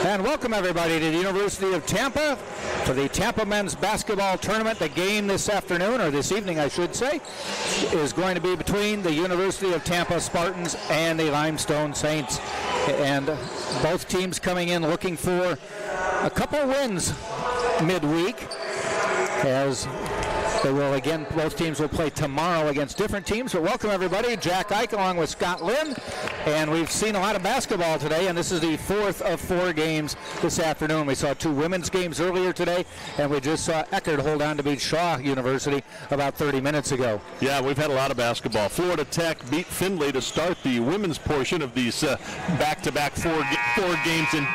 And welcome everybody to the University of Tampa for the Tampa men's basketball tournament. The game this afternoon, or this evening I should say, is going to be between the University of Tampa Spartans and the Limestone Saints. And both teams coming in looking for a couple wins midweek, as they will again, both teams will play tomorrow against different teams. But welcome everybody, Jack Ike along with Scott Lynn. And we've seen a lot of basketball today, and this is the fourth of 4 games this afternoon. We saw 2 women's games earlier today, and we just saw Eckerd hold on to beat Shaw University about 30 minutes ago. Yeah, we've had a lot of basketball. Florida Tech beat Findlay to start the women's portion of these back-to-back four games in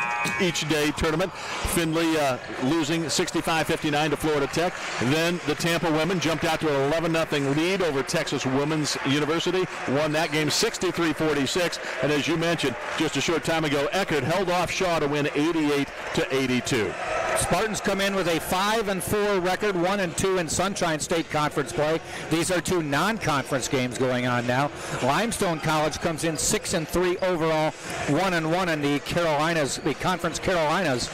each day tournament. Findlay losing 65-59 to Florida Tech. Then the Tampa women jumped out to an 11-0 lead over Texas Women's University, won that game 63-46. And as you mentioned just a short time ago, Eckerd held off Shaw to win 88-82. Spartans come in with a 5-4 record, 1-2 in Sunshine State Conference play. These are 2 non-conference games going on now. Limestone College comes in 6-3 overall, 1-1 in the Carolinas, the Conference Carolinas,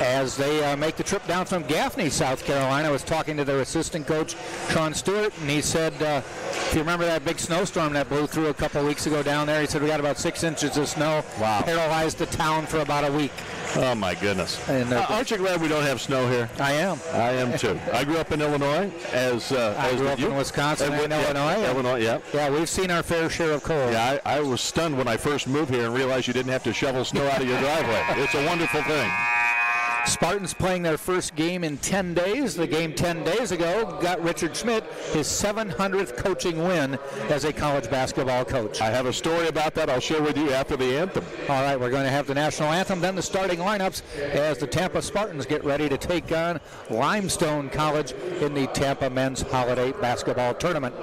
as they make the trip down from Gaffney, South Carolina. I was talking to their assistant coach, Sean Stewart, and he said, if you remember that big snowstorm that blew through a couple weeks ago down there, he said we got about 6 inches of snow. Wow. Paralyzed the town for about a week. Oh, my goodness. And aren't you glad we don't have snow here? I am. I am, too. I grew up in Illinois. I grew up in Wisconsin and Illinois. Illinois, yeah. Yeah, we've seen our fair share of cold. Yeah, I was stunned when I first moved here and realized you didn't have to shovel snow out of your driveway. It's a wonderful thing. Spartans playing their first game in 10 days. The game 10 days ago got Richard Schmidt his 700th coaching win as a college basketball coach. I have a story about that I'll share with you after the anthem. All right, we're going to have the national anthem, then the starting lineups as the Tampa Spartans get ready to take on Limestone College in the Tampa men's holiday basketball tournament.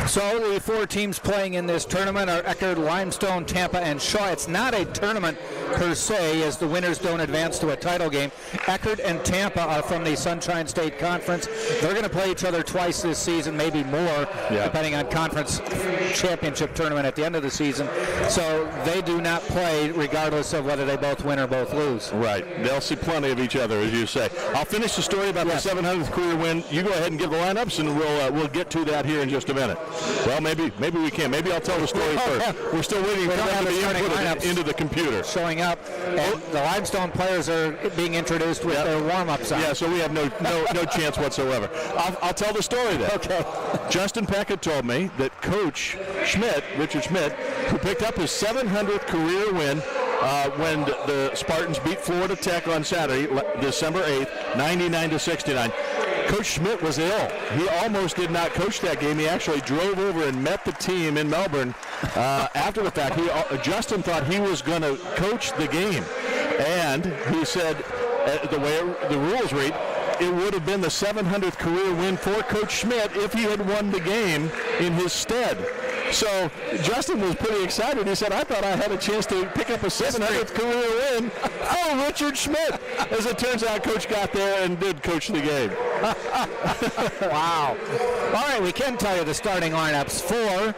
So the 4 teams playing in this tournament are Eckerd, Limestone, Tampa, and Shaw. It's not a tournament per se, as the winners don't advance to a title game. Eckerd and Tampa are from the Sunshine State Conference. They're going to play each other twice this season, maybe more, depending on conference championship tournament at the end of the season. So they do not play regardless of whether they both win or both lose. Right. They'll see plenty of each other, as you say. I'll finish the story about the 700th career win. You go ahead and give the lineups, and we'll get to that here in just a minute. Well, maybe we can. Maybe I'll tell the story first. Yeah. We're still waiting for them to be inputted into the computer. Showing up, and the Limestone players are being introduced with their warm-ups on. Yeah, so we have no chance whatsoever. I'll tell the story then. Okay. Justin Peckett told me that Coach Schmidt, Richard Schmidt, who picked up his 700th career win when the Spartans beat Florida Tech on Saturday, December 8th, 99-69. Coach Schmidt was ill. He almost did not coach that game. He actually drove over and met the team in Melbourne after the fact. Justin thought he was going to coach the game. And he said, the way the rules read, it would have been the 700th career win for Coach Schmidt if he had won the game in his stead. So Justin was pretty excited. He said, I thought I had a chance to pick up a 700th career win. Oh, Richard Schmidt. As it turns out, Coach got there and did coach the game. Wow. All right, we can tell you the starting lineups for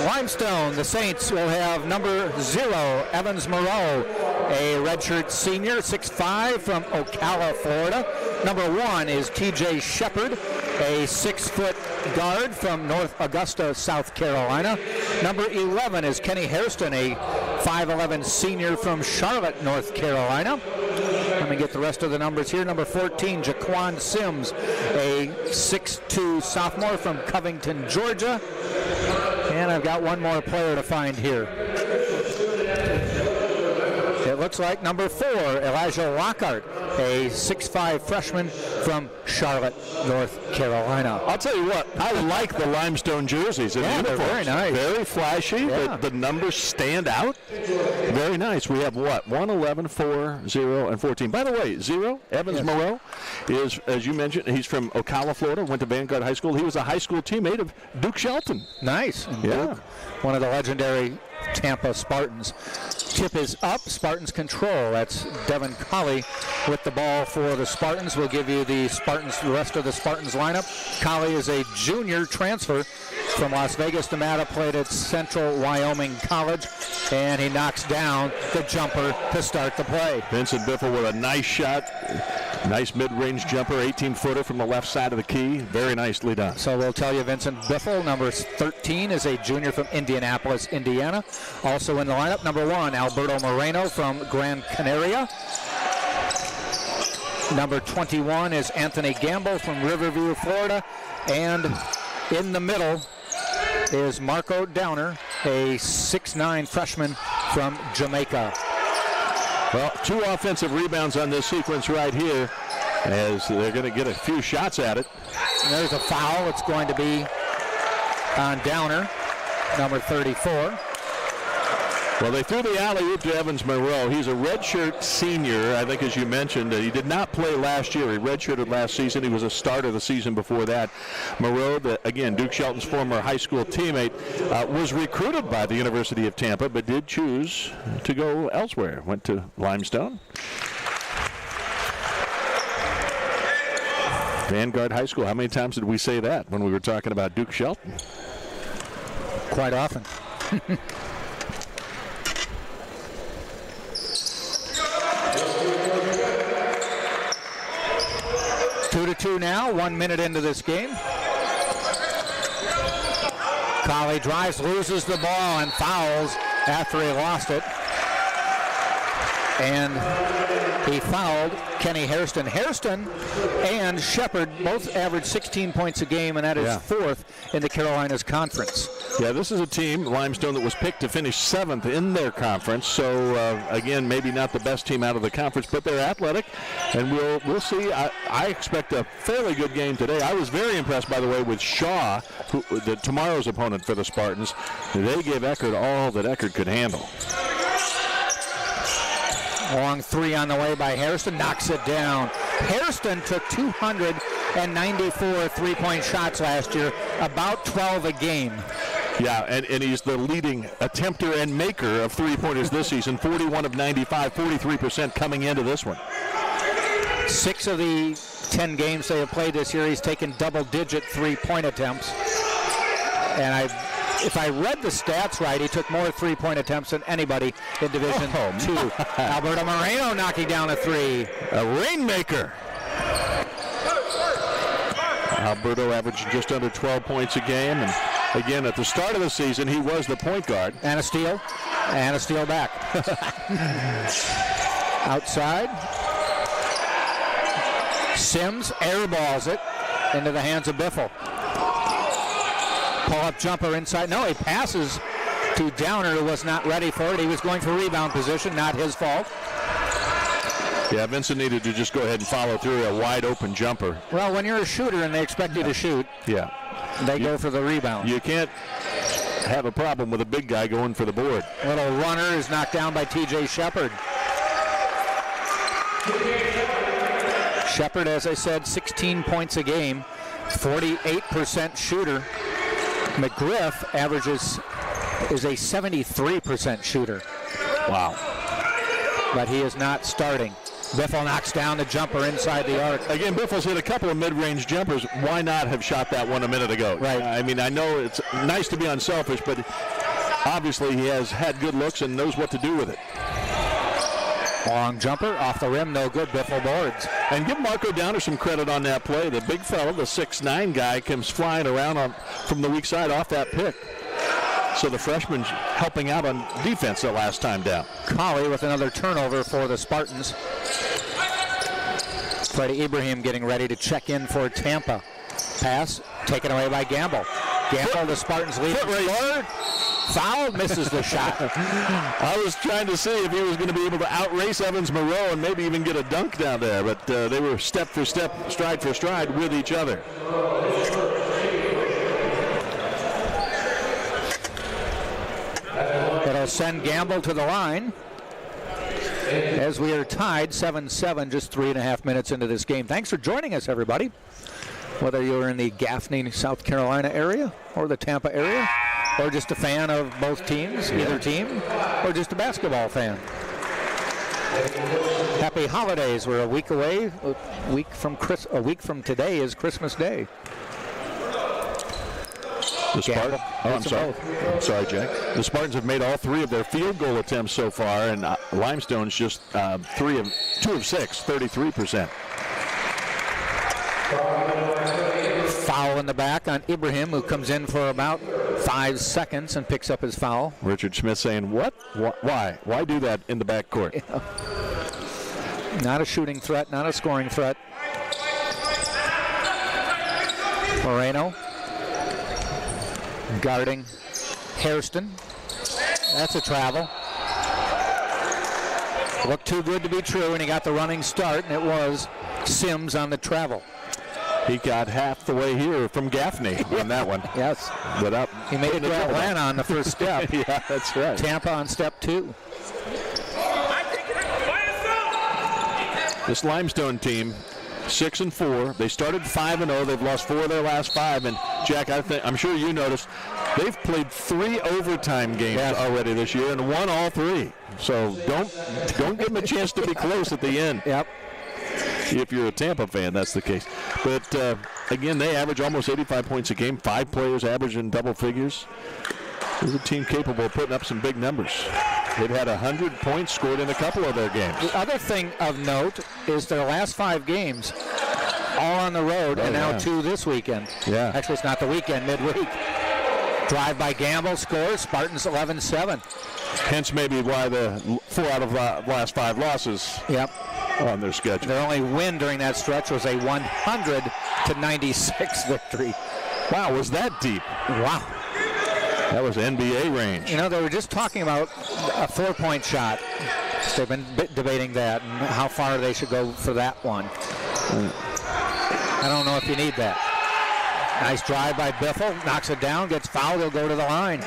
Limestone. The Saints will have number 0, Evans Moreau. a redshirt senior, 6'5", from Ocala, Florida. Number 1 is TJ Shepard, a 6-foot guard from North Augusta, South Carolina. Number 11 is Kenny Hairston, a 5'11" senior from Charlotte, North Carolina. Let me get the rest of the numbers here. Number 14, Jaquan Sims, a 6'2" sophomore from Covington, Georgia. And I've got one more player to find here. It looks like number 4, Elijah Lockhart, a 6'5" freshman from Charlotte, North Carolina. I'll tell you what, I like the Limestone jerseys. Yeah, they're very nice. Very flashy. Yeah. The numbers stand out. Very nice. We have what? 1, 11, 4, 0, and 14. By the way, 0, Evans Moreau, is, as you mentioned, he's from Ocala, Florida, went to Vanguard High School. He was a high school teammate of Duke Shelton. Nice. And Yeah. Duke, one of the legendary Tampa Spartans. Tip is up. Spartans control. That's Devin Colley with the ball for the Spartans. We'll give you the rest of the Spartans lineup. Colley is a junior transfer from Las Vegas, Nevada, played at Central Wyoming College, and he knocks down the jumper to start the play. Vincent Biffle with a nice shot. Nice mid-range jumper, 18-footer from the left side of the key. Very nicely done. So we'll tell you Vincent Biffle, number 13, is a junior from Indianapolis, Indiana. Also in the lineup, number 1, Alberto Moreno from Gran Canaria. Number 21 is Anthony Gamble from Riverview, Florida. And in the middle is Marco Downer, a 6'9" freshman from Jamaica. Well, 2 offensive rebounds on this sequence right here, as they're going to get a few shots at it. And there's a foul. It's going to be on Downer, number 34. Well, they threw the alley-oop to Evans Monroe. He's a redshirt senior, I think, as you mentioned. He did not play last year. He redshirted last season. He was a starter the season before that. Monroe, again, Duke Shelton's former high school teammate, was recruited by the University of Tampa, but did choose to go elsewhere. Went to Limestone. Vanguard High School. How many times did we say that when we were talking about Duke Shelton? Quite often. 2-2 now, 1 minute into this game. Colley drives, loses the ball, and fouls after he lost it. And he fouled Kenny Hairston. Hairston and Shepard both averaged 16 points a game, and that is 4th in the Carolinas Conference. Yeah, this is a team, Limestone, that was picked to finish 7th in their conference. So, again, maybe not the best team out of the conference, but they're athletic, and we'll see. I expect a fairly good game today. I was very impressed, by the way, with Shaw, tomorrow's opponent for the Spartans. They gave Eckert all that Eckert could handle. Long 3 on the way by Hairston, knocks it down. Hairston took 294 three-point shots last year, about 12 a game. Yeah, and he's the leading attempter and maker of three-pointers this season, 41 of 95, 43% coming into this one. 6 of the 10 games they have played this year, he's taken double-digit three-point attempts. And if I read the stats right, he took more three-point attempts than anybody in Division II. Alberto Moreno knocking down a 3. A rainmaker. Alberto averaged just under 12 points a game. And again, at the start of the season, he was the point guard. And a steal. And a steal back. Outside. Sims airballs it into the hands of Biffle. Pull-up jumper inside. No, he passes to Downer, who was not ready for it. He was going for rebound position, not his fault. Yeah, Vincent needed to just go ahead and follow through a wide-open jumper. Well, when you're a shooter and they expect you to shoot, they go for the rebound. You can't have a problem with a big guy going for the board. Little runner is knocked down by TJ Shepard. Shepard, as I said, 16 points a game, 48% shooter. McGriff is a 73% shooter. Wow. But he is not starting. Biffle knocks down the jumper inside the arc. Again, Biffle's hit a couple of mid-range jumpers. Why not have shot that one a minute ago? Right. I mean, I know it's nice to be unselfish, but obviously he has had good looks and knows what to do with it. Long jumper off the rim, no good. Biffle boards. And give Marco Downer some credit on that play. The big fella, the 6'9" guy, comes flying around from the weak side off that pick. So the freshman helping out on defense the last time down. Colley with another turnover for the Spartans. Freddie Ibrahim getting ready to check in for Tampa. Pass taken away by Gamble. Gamble, the Spartans lead. Foul, misses the shot. I was trying to see if he was going to be able to outrace Evans Moreau and maybe even get a dunk down there, but they were step for step, stride for stride with each other. It'll send Gamble to the line as we are tied 7-7, just 3.5 minutes into this game. Thanks for joining us, everybody. Whether you're in the Gaffney, South Carolina area or the Tampa area, or just a fan of both teams, either team, or just a basketball fan. Happy holidays. We're a week away. A week from today is Christmas Day. The Spartans. I'm sorry, Jack. The Spartans have made all 3 of their field goal attempts so far, and Limestone's just 2 of 6, 33%. Foul in the back on Ibrahim, who comes in for about 5 seconds and picks up his foul. Richard Smith saying, "What? Why? Why do that in the backcourt?" Yeah. Not a shooting threat, not a scoring threat. Moreno guarding Hairston. That's a travel. Looked too good to be true, and he got the running start, and it was Sims on the travel. He got half the way here from Gaffney on that one. Yes. Without he made it to Atlanta on the first step. Yeah, that's right. Tampa on step 2. This Limestone team, 6-4. They started 5-0. They've lost 4 of their last 5. And Jack, I'm sure you noticed, they've played 3 overtime games already this year and won all 3. So don't give them a chance to be close at the end. Yep. If you're a Tampa fan, that's the case. But again, they average almost 85 points a game. 5 players average in double figures. This is a team capable of putting up some big numbers. They've had 100 points scored in a couple of their games. The other thing of note is their last 5 games, all on the road, and now 2 this weekend. Yeah. Actually, it's not the weekend, midweek. Drive by Gamble scores, Spartans 11-7. Hence maybe why the 4 out of the last 5 losses on their schedule. Their only win during that stretch was a 100-96 victory. Wow, was that deep? Wow. That was NBA range. You know, they were just talking about a 4-point shot. They've been debating that and how far they should go for that one. I don't know if you need that. Nice drive by Biffle. Knocks it down, gets fouled, he'll go to the line.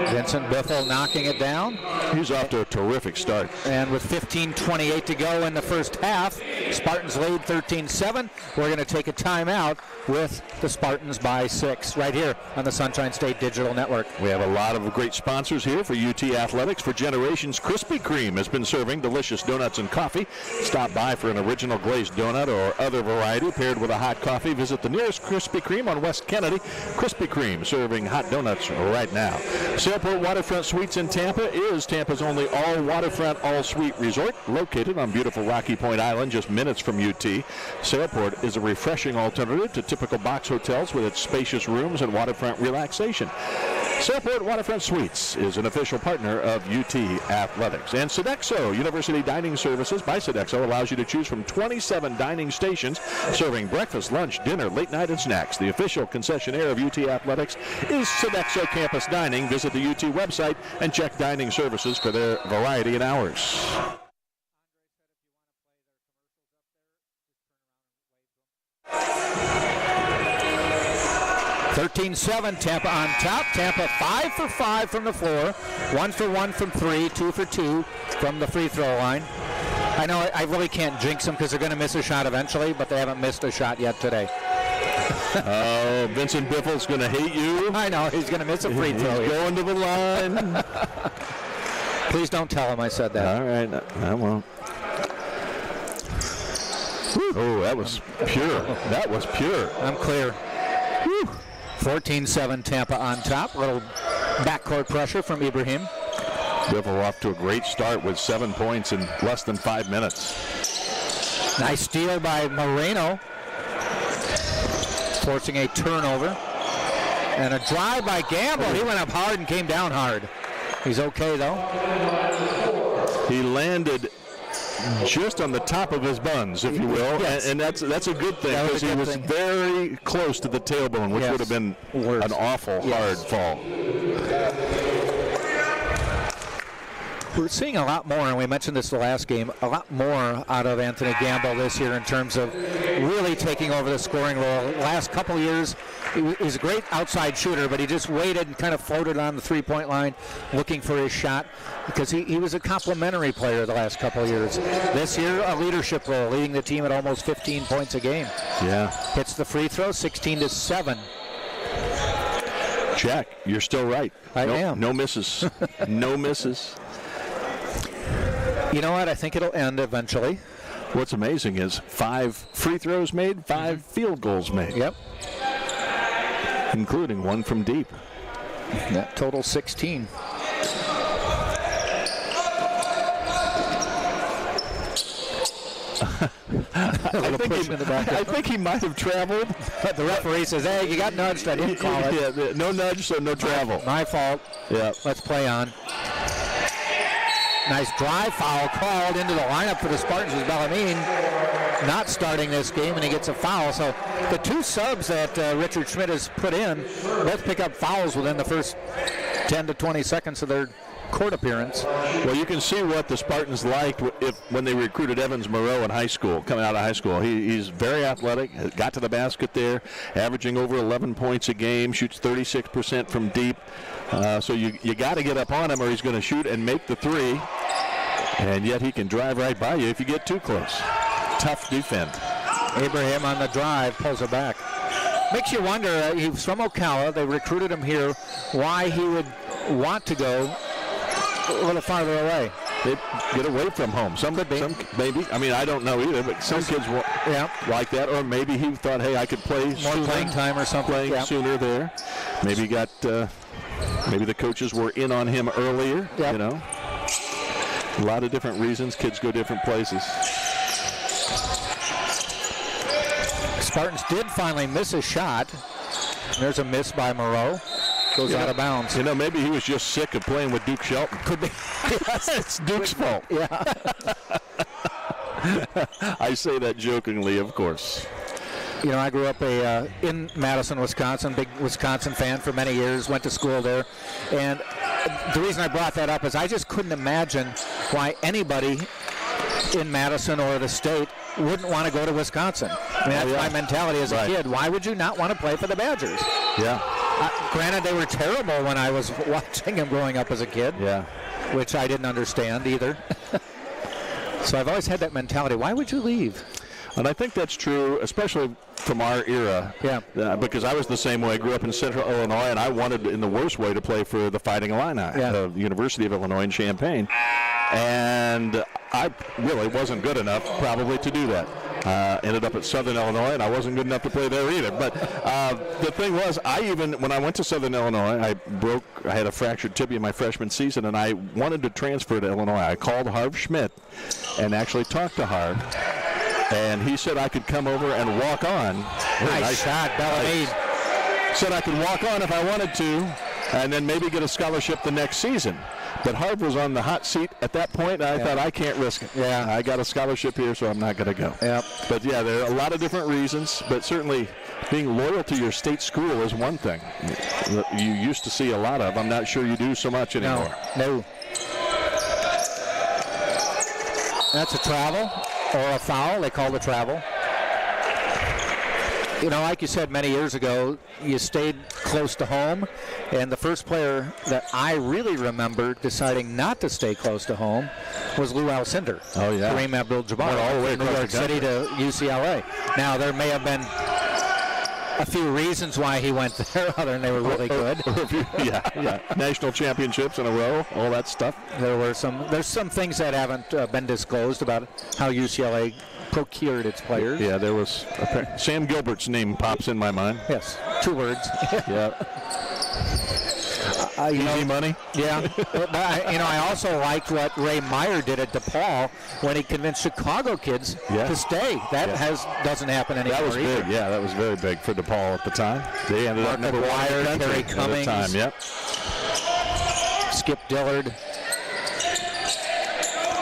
Vincent Biffle knocking it down. He's off to a terrific start. And with 15:28 to go in the first half, Spartans lead 13-7. We're going to take a timeout with the Spartans by 6 right here on the Sunshine State Digital Network. We have a lot of great sponsors here for UT Athletics. For generations, Krispy Kreme has been serving delicious donuts and coffee. Stop by for an original glazed donut or other variety paired with a hot coffee. Visit the nearest Krispy Kreme on West Kennedy. Krispy Kreme serving hot donuts right now. Sailport Waterfront Suites in Tampa is Tampa's only all-waterfront, all-suite resort, located on beautiful Rocky Point Island, just minutes from UT. Sailport is a refreshing alternative to typical box hotels with its spacious rooms and waterfront relaxation. Sailport Waterfront Suites is an official partner of UT Athletics. And Sodexo University Dining Services by Sodexo allows you to choose from 27 dining stations serving breakfast, lunch, dinner, late night, and snacks. The official concessionaire of UT Athletics is Sodexo Campus Dining. Visit the UT website and check dining services for their variety and hours. 13-7, Tampa on top. Tampa 5 for 5 from the floor, 1 for 1 from 3, 2 for 2 from the free throw line. I know I really can't jinx them because they're going to miss a shot eventually, but they haven't missed a shot yet today. Oh, Vincent Biffle's going to hate you. I know, he's going to miss a free throw. He's going to the line. Please don't tell him I said that. All right, I won't. Oh, that was pure. That was pure. I'm clear. 14-7, Tampa on top. Little backcourt pressure from Ibrahim. Biffle off to a great start with 7 points in less than 5 minutes. Nice steal by Moreno, forcing a turnover. And a drive by Gamble. He went up hard and came down hard. He's okay, though. He landed just on the top of his buns, if you will, yes. and that's a good thing because he was very close to the tailbone, which would have been an awful hard fall. We're seeing a lot more, and we mentioned this the last game, a lot more out of Anthony Gamble this year in terms of really taking over the scoring role. Last couple of years, he's a great outside shooter, but he just waited and kind of floated on the three-point line looking for his shot because he was a complimentary player the last couple of years. This year, a leadership role, leading the team at almost 15 points a game. Yeah. Hits the free throw, 16-7. Jack, you're still right. I am. No misses. No misses. You know what? I think it'll end eventually. What's amazing is 5 free throws made, 5 field goals made. Yep. Including one from deep. That total 16. I think he might have traveled. But the referee says, hey, you got nudged. I didn't call it. Yeah, no nudge, so no travel. My fault. Yeah. Let's play on. Nice drive foul called into the lineup for the Spartans with Bellarmine not starting this game, and he gets a foul. So the 2 subs that Richard Schmidt has put in both pick up fouls within the first 10 to 20 seconds of their court appearance. Well, you can see what the Spartans liked when they recruited Evans Moreau in high school, coming out of high school. He's very athletic, got to the basket there, averaging over 11 points a game, shoots 36% from deep. So you got to get up on him or he's going to shoot and make the 3. And yet he can drive right by you if you get too close. Tough defend. Abraham on the drive, pulls it back. Makes you wonder, he's from Ocala. They recruited him here, why he would want to go a little farther away. They'd get away from home. Some maybe. I mean, I don't know either, but some kids like that. Or maybe he thought, hey, I could play more playing time or something. Sooner there. Maybe got. Maybe the coaches were in on him earlier. Yep. You know, a lot of different reasons. Kids go different places. Spartans did finally miss a shot. There's a miss by Moreau. Goes out of bounds. You know, maybe he was just sick of playing with Duke Shelton. Could be. It's Duke's fault. Yeah. I say that jokingly, of course. You know, I grew up in Madison, Wisconsin, big Wisconsin fan for many years, went to school there. And the reason I brought that up is I just couldn't imagine why anybody in Madison or the state wouldn't want to go to Wisconsin. I mean, that's my mentality as a kid. Why would you not want to play for the Badgers? Yeah. Granted, they were terrible when I was watching them growing up as a kid. Yeah. Which I didn't understand either. So I've always had that mentality. Why would you leave? And I think that's true, especially from our era. Yeah. Because I was the same way. I grew up in Central Illinois, and I wanted, in the worst way, to play for the Fighting Illini, the University of Illinois in Champaign. And I really wasn't good enough, probably, to do that. Ended up at Southern Illinois, and I wasn't good enough to play there either. But the thing was, when I went to Southern Illinois, I had a fractured tibia my freshman season, and I wanted to transfer to Illinois. I called Harv Schmidt and actually talked to Harv. And he said I could come over and walk on. Nice shot, Bellarmine. Said I could walk on if I wanted to, and then maybe get a scholarship the next season. But Harv was on the hot seat at that point, and I thought, I can't risk it. Yeah, I got a scholarship here, so I'm not going to go. Yep. But, yeah, there are a lot of different reasons, but certainly being loyal to your state school is one thing. You used to see a lot of. I'm not sure you do so much anymore. No. That's a travel. Or a foul, they call the travel. You know, like you said many years ago, you stayed close to home, and the first player that I really remember deciding not to stay close to home was Lou Alcindor. Oh, yeah. Kareem Abdul-Jabbar. All the way from New York City to UCLA. Now, there may have been a few reasons why he went there, other than they were really good. Yeah. National championships in a row, all that stuff. There's some things that haven't been disclosed about how UCLA procured its players. Yeah, there was Sam Gilbert's name pops in my mind. Yes, 2 words. Yeah. Easy money. Yeah. But I also liked what Ray Meyer did at DePaul when he convinced Chicago kids to stay. That doesn't happen anymore. That was big. Yeah, that was very big for DePaul at the time. They ended up number one in the country at the time. Yep. Skip Dillard.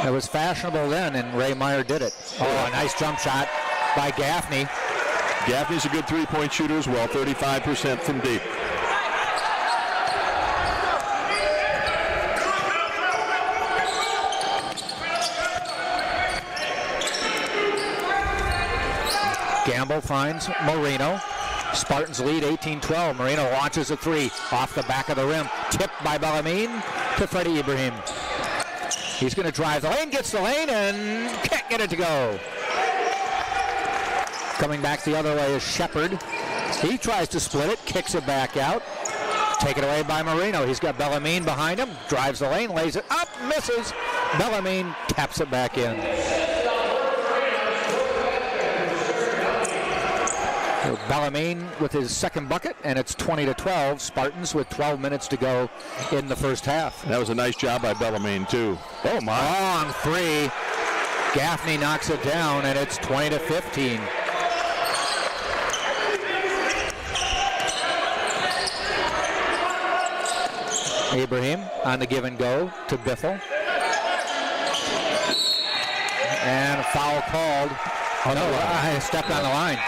It was fashionable then, and Ray Meyer did it. Oh, a nice jump shot by Gaffney. Gaffney's a good three-point shooter as well, 35% from deep. Gamble finds Marino. Spartans lead 18-12. Marino launches a three off the back of the rim. Tipped by Bellarmine to Freddie Ibrahim. He's going to drive the lane, gets the lane, and can't get it to go. Coming back the other way is Shepard. He tries to split it, kicks it back out. Taken away by Marino. He's got Bellarmine behind him. Drives the lane, lays it up, misses. Bellarmine taps it back in. Bellarmine with his second bucket, and it's 20-12. Spartans with 12 minutes to go in the first half. That was a nice job by Bellarmine, too. Oh, my. Long three. Gaffney knocks it down, and it's 20-15. Ibrahim on the give and go to Biffle. And a foul called. Oh, no, I stepped on the line.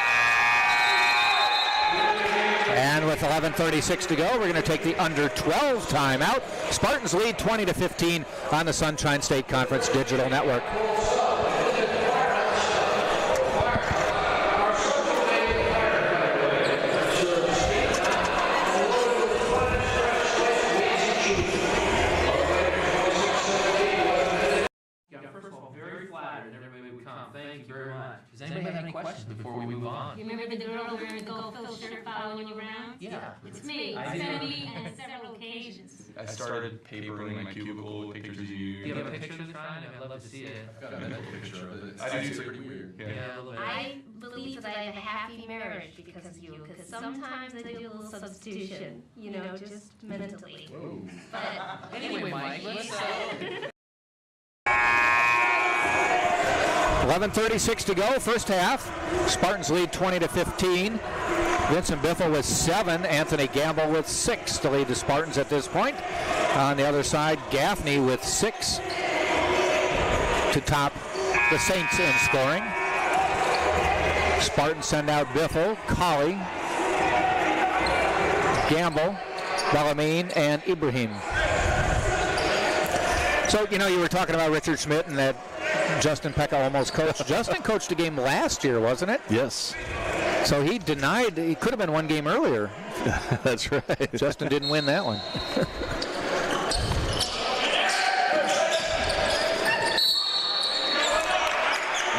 And with 11:36 to go, we're going to take the under 12 timeout. Spartans lead 20-15 on the Sunshine State Conference Digital Network. First of all, very flattered that everybody would come. Thank you very much. Does anybody have any questions before we move on? You remember the girl wearing the gold Phil shirt following you around? Yeah. It's me. It's been me on several occasions. I started papering my cubicle with pictures of you. Do you have a picture of this, Ryan? I'd love to see it. I've got a mental picture of it. I do, it's pretty weird. Yeah, a little bit. I believe that I have a happy marriage because of you, because sometimes I do a little substitution, you know, just mentally. Whoa. But Anyway, Mike, let's 11:36 to go, first half. Spartans lead 20-15. Vincent Biffle with 7. Anthony Gamble with 6 to lead the Spartans at this point. On the other side, Gaffney with 6 to top the Saints in scoring. Spartans send out Biffle, Colley, Gamble, Bellarmine, and Ibrahim. So, you were talking about Richard Schmidt and that Justin Pecca almost coached. Justin coached a game last year, wasn't it? Yes. So he denied, he could have been one game earlier. That's right. Justin didn't win that one.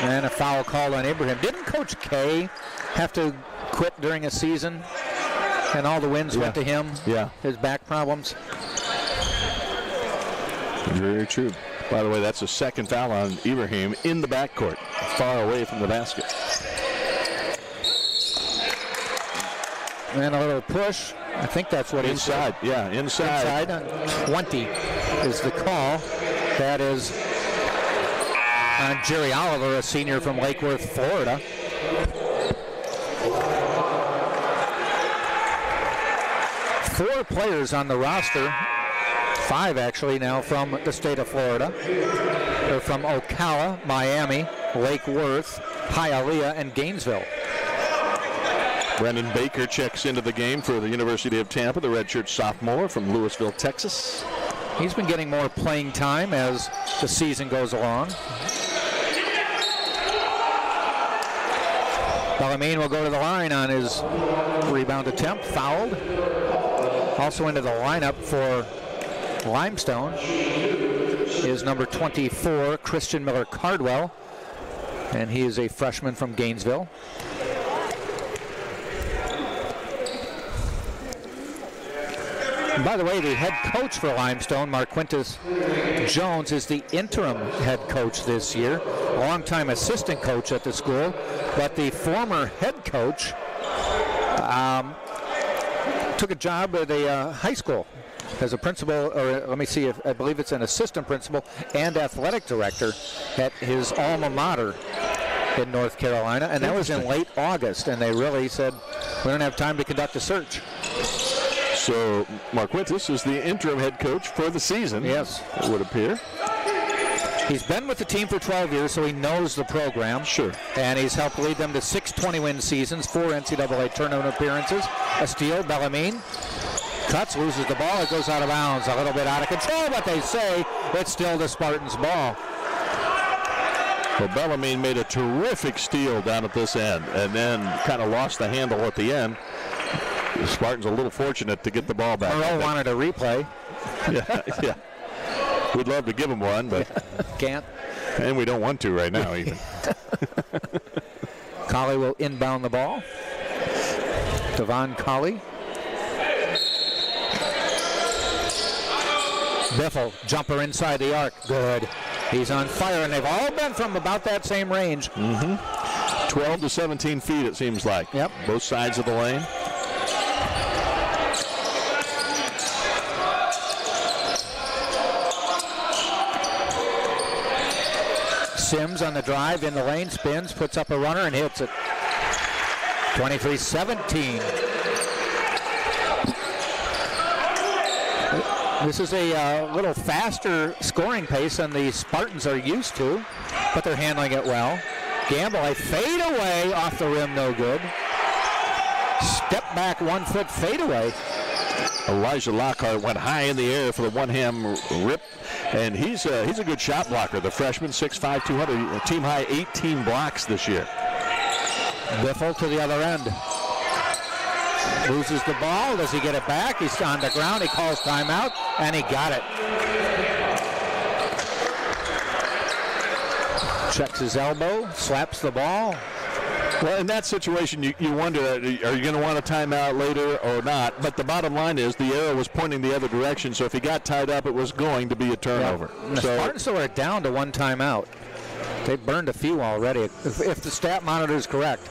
And a foul called on Ibrahim. Didn't Coach K have to quit during a season? And all the wins went to him? Yeah. His back problems? Very true. By the way, that's the second foul on Ibrahim in the backcourt, far away from the basket. And a little push. I think that's what Inside, yeah, inside. Inside. 20 is the call. That is on Jerry Oliver, a senior from Lake Worth, Florida. Four players on the roster. 5 actually now from the state of Florida. They're from Ocala, Miami, Lake Worth, Hialeah, and Gainesville. Brendan Baker checks into the game for the University of Tampa, the redshirt sophomore from Louisville, Texas. He's been getting more playing time as the season goes along. Bellarmine will go to the line on his rebound attempt, fouled. Also into the lineup for Limestone is number 24, Christian Miller Cardwell, and he is a freshman from Gainesville. And by the way, the head coach for Limestone, Marquintus Jones, is the interim head coach this year, a longtime assistant coach at the school, but the former head coach took a job at a high school as a principal, or let me see if I believe it's an assistant principal and athletic director at his alma mater in North Carolina, and that was in late August, and they really said, we don't have time to conduct a search. So Mark Winters is the interim head coach for the season. Yes. It would appear. He's been with the team for 12 years, so he knows the program. Sure. And he's helped lead them to 6 20-win seasons, 4 NCAA tournament appearances, a steal. Bellarmine cuts, loses the ball. It goes out of bounds, a little bit out of control, but they say it's still the Spartans' ball. Well, Bellarmine made a terrific steal down at this end and then kind of lost the handle at the end. The Spartans a little fortunate to get the ball back. Moreau wanted a replay. Yeah. We'd love to give him one, but can't. And we don't want to right now even. Colley will inbound the ball. Devon Colley. Biffle, jumper inside the arc. Good. He's on fire, and they've all been from about that same range. 12 to 17 feet, it seems like. Yep. Both sides of the lane. Sims on the drive in the lane, spins, puts up a runner, and hits it. 23-17. This is a little faster scoring pace than the Spartans are used to, but they're handling it well. Gamble, a fade away off the rim, no good. Step back, 1 foot fade away. Elijah Lockhart went high in the air for the one-hand rip, and he's a good shot blocker. The freshman, 6'5", 200, team high 18 blocks this year. Biffle to the other end. Loses the ball. Does he get it back? He's on the ground. He calls timeout, and he got it. Checks his elbow, slaps the ball. Well, in that situation, you wonder, are you going to want a timeout later or not? But the bottom line is the arrow was pointing the other direction, so if he got tied up, it was going to be a turnover. Yeah. The Spartans are down to 1 timeout. They've burned a few already. If the stat monitor is correct,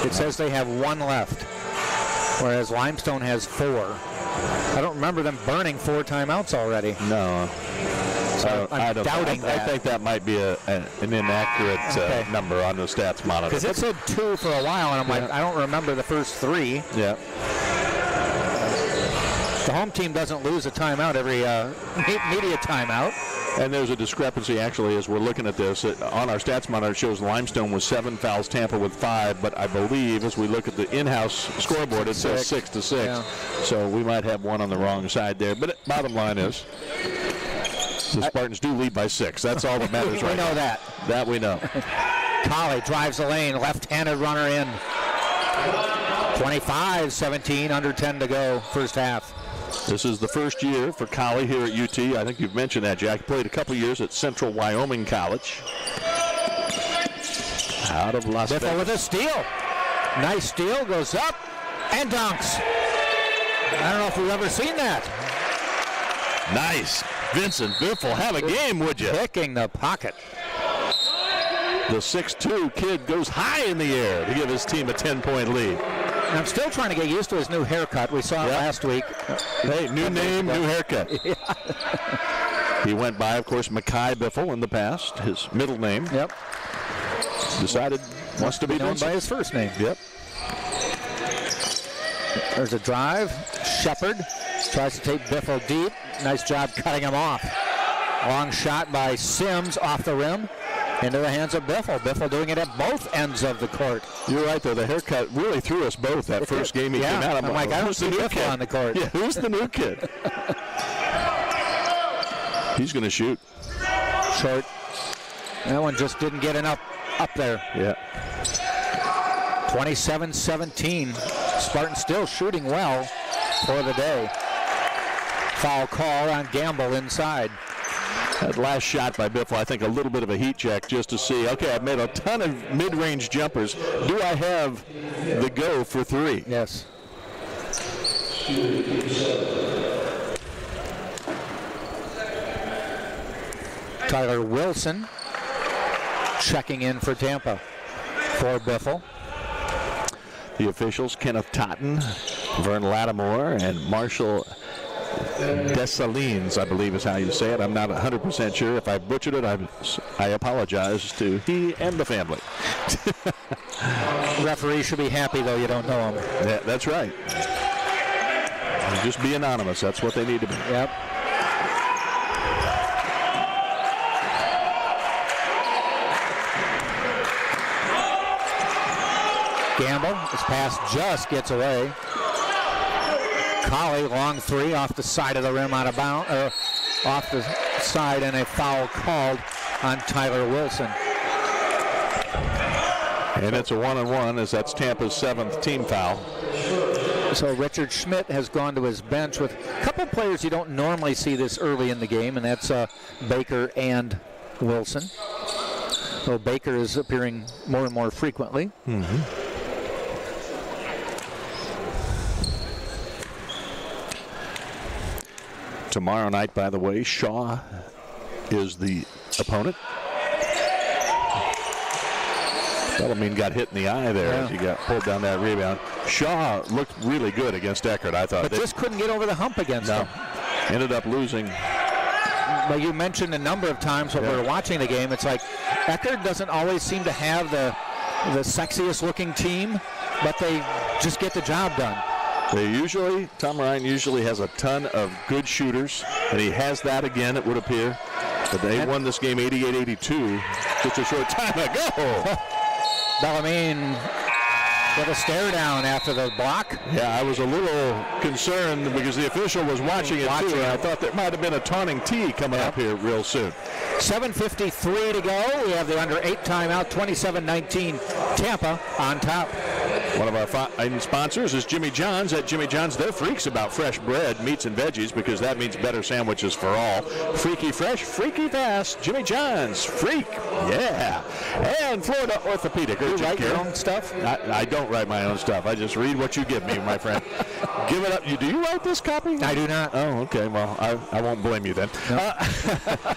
it says they have 1 left, whereas Limestone has 4. I don't remember them burning 4 timeouts already. No. So I'm doubting that. I think that might be an inaccurate number on the stats monitor. Because it said 2 for a while, and I'm like, I don't remember the first 3. Yeah. The home team doesn't lose a timeout every media timeout. And there's a discrepancy, actually, as we're looking at this. On our stats monitor, it shows Limestone with 7 fouls, Tampa with 5. But I believe, as we look at the in-house scoreboard, it says 6 to 6. Yeah. So we might have one on the wrong side there. But bottom line is, the Spartans do lead by 6. That's all that matters right now. We know that. That we know. Colley drives the lane, left-handed runner in. 25-17, under 10 to go, first half. This is the first year for Colley here at UT. I think you've mentioned that, Jack. Played a couple years at Central Wyoming College. Out of Las Vegas. Biffle with a steal. Nice steal, goes up and dunks. I don't know if we've ever seen that. Nice. Vincent Biffle, have a game, would you? Picking the pocket. The 6'2" kid goes high in the air to give his team a 10-point lead. I'm still trying to get used to his new haircut. We saw it last week. Hey, new name, new haircut. He went by, of course, Mackay Biffle in the past, his middle name. Yep. Decided wants to be known by his first name. Yep. There's a drive. Shepard tries to take Biffle deep. Nice job cutting him off. Long shot by Sims off the rim. Into the hands of Biffle. Biffle doing it at both ends of the court. You're right, though. The haircut really threw us both that first game he came out. I'm like, I don't see Biffle on the court. Yeah, who's the new kid? He's going to shoot. Short. That one just didn't get enough up there. Yeah. 27-17. Spartans still shooting well for the day. Foul call on Gamble inside. That last shot by Biffle, I think a little bit of a heat check just to see, okay, I've made a ton of mid-range jumpers. Do I have the go for 3? Yes. Tyler Wilson checking in for Tampa for Biffle. The officials, Kenneth Totten, Vern Lattimore, and Marshall Dessalines, I believe is how you say it. I'm not 100% sure. If I butchered it, I apologize to he and the family. Referee should be happy, though you don't know him. Yeah, that's right. Just be anonymous. That's what they need to be. Yep. Gamble, his pass just gets away. Colley, long three off the side of the rim, out of bounds, off the side, and a foul called on Tyler Wilson. And it's a 1-on-1 as that's Tampa's 7th team foul. So Richard Schmidt has gone to his bench with a couple players you don't normally see this early in the game, and that's Baker and Wilson. So Baker is appearing more and more frequently. Mm-hmm. Tomorrow night, by the way, Shaw is the opponent. Bellarmine got hit in the eye there as he got pulled down that rebound. Shaw looked really good against Eckert, I thought. But just couldn't get over the hump against him. Ended up losing. But you mentioned a number of times when we were watching the game, it's like Eckert doesn't always seem to have the sexiest looking team, but they just get the job done. Tom Ryan usually has a ton of good shooters, and he has that again, it would appear. But they won this game 88-82 just a short time ago. Bellarmine with a stare down after the block. Yeah, I was a little concerned because the official was watching it too, and I thought there might have been a taunting tee coming up here real soon. 7:53 to go. We have the under 8 timeout, 27-19, Tampa on top. One of our sponsors is Jimmy John's. At Jimmy John's, they're freaks about fresh bread, meats, and veggies because that means better sandwiches for all. Freaky fresh, freaky fast. Jimmy John's. Freak. Yeah. And Florida Orthopedic. You write your own stuff? I don't write my own stuff. I just read what you give me, my friend. Give it up. Do you write this copy? I do not. Oh, okay. Well, I won't blame you then. No.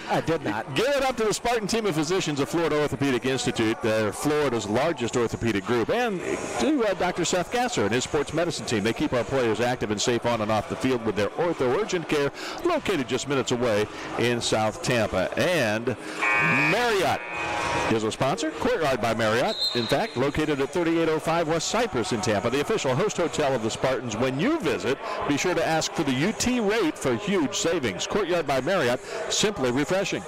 I did not. Give it up to the Spartan team of physicians of Florida Orthopedic Institute. They're Florida's largest orthopedic group. And to Dr. Seth Gasser and his sports medicine team. They keep our players active and safe on and off the field with their ortho urgent care located just minutes away in South Tampa. And Marriott is a sponsor. Courtyard by Marriott, in fact, located at 3805 West Cypress in Tampa, the official host hotel of the Spartans. When you visit, be sure to ask for the UT rate for huge savings. Courtyard by Marriott, simply refreshing.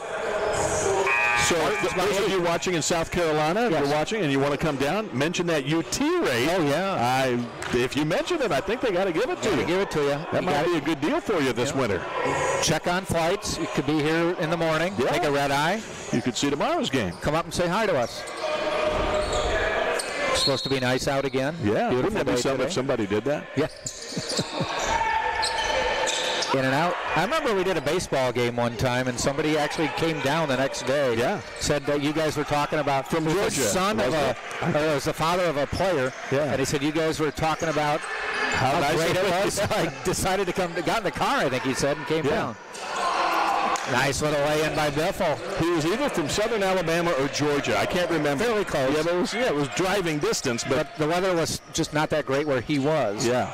So those of you watching in South Carolina, if you're watching and you want to come down, mention that UT rate. Oh, yeah. If you mention it, I think they got to give it to you. Give it to you. That might be a good deal for you this winter. Check on flights. You could be here in the morning. Yeah. Take a red eye. You could see tomorrow's game. Come up and say hi to us. It's supposed to be nice out again. Yeah. Beautiful Wouldn't that be something today. if somebody did that? Yeah. In and out. I remember we did a baseball game one time, and somebody actually came down the next day. Yeah. Said that you guys were talking about From Georgia, the son of or it was the father of a player. Yeah. And he said you guys were talking about how nice great it it was. was. I decided to got in the car, I think he said, and came down. Nice little lay-in by Biffle. He was either from southern Alabama or Georgia. I can't remember. Fairly close. Yeah, but it was driving distance. But the weather was just not that great where he was. Yeah.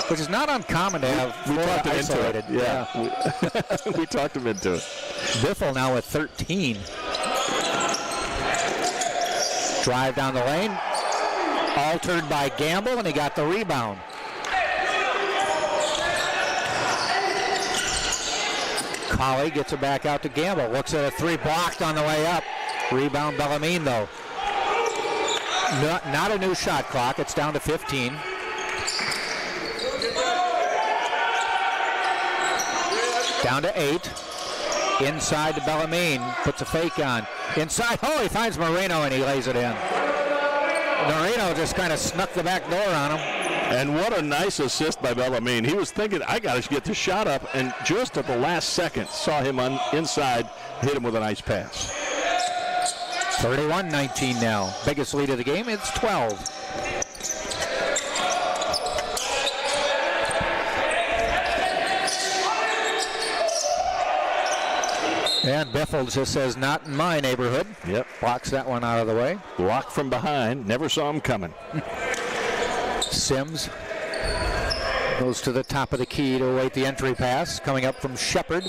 Which is not uncommon to have We talked him isolated. into it. Yeah. We talked him into it. Biffle now with 13. Drive down the lane. Altered by Gamble, and he got the rebound. Colley gets it back out to Gamble. Looks at a three blocked on the way up. Rebound Bellarmine, though. Not a new shot clock. It's down to 15. Down to 8. Inside to Bellarmine. Puts a fake on. Inside. Oh, he finds Marino and he lays it in. Marino just kind of snuck the back door on him. And what a nice assist by Bellarmine. He was thinking, I got to get the shot up, and just at the last second saw him inside, hit him with a nice pass. 31-19 now. Biggest lead of the game. It's 12. And Biffle just says, not in my neighborhood. Yep. Blocks that one out of the way. Blocked from behind. Never saw him coming. Sims Goes to the top of the key to await the entry pass. Coming up from Shepard.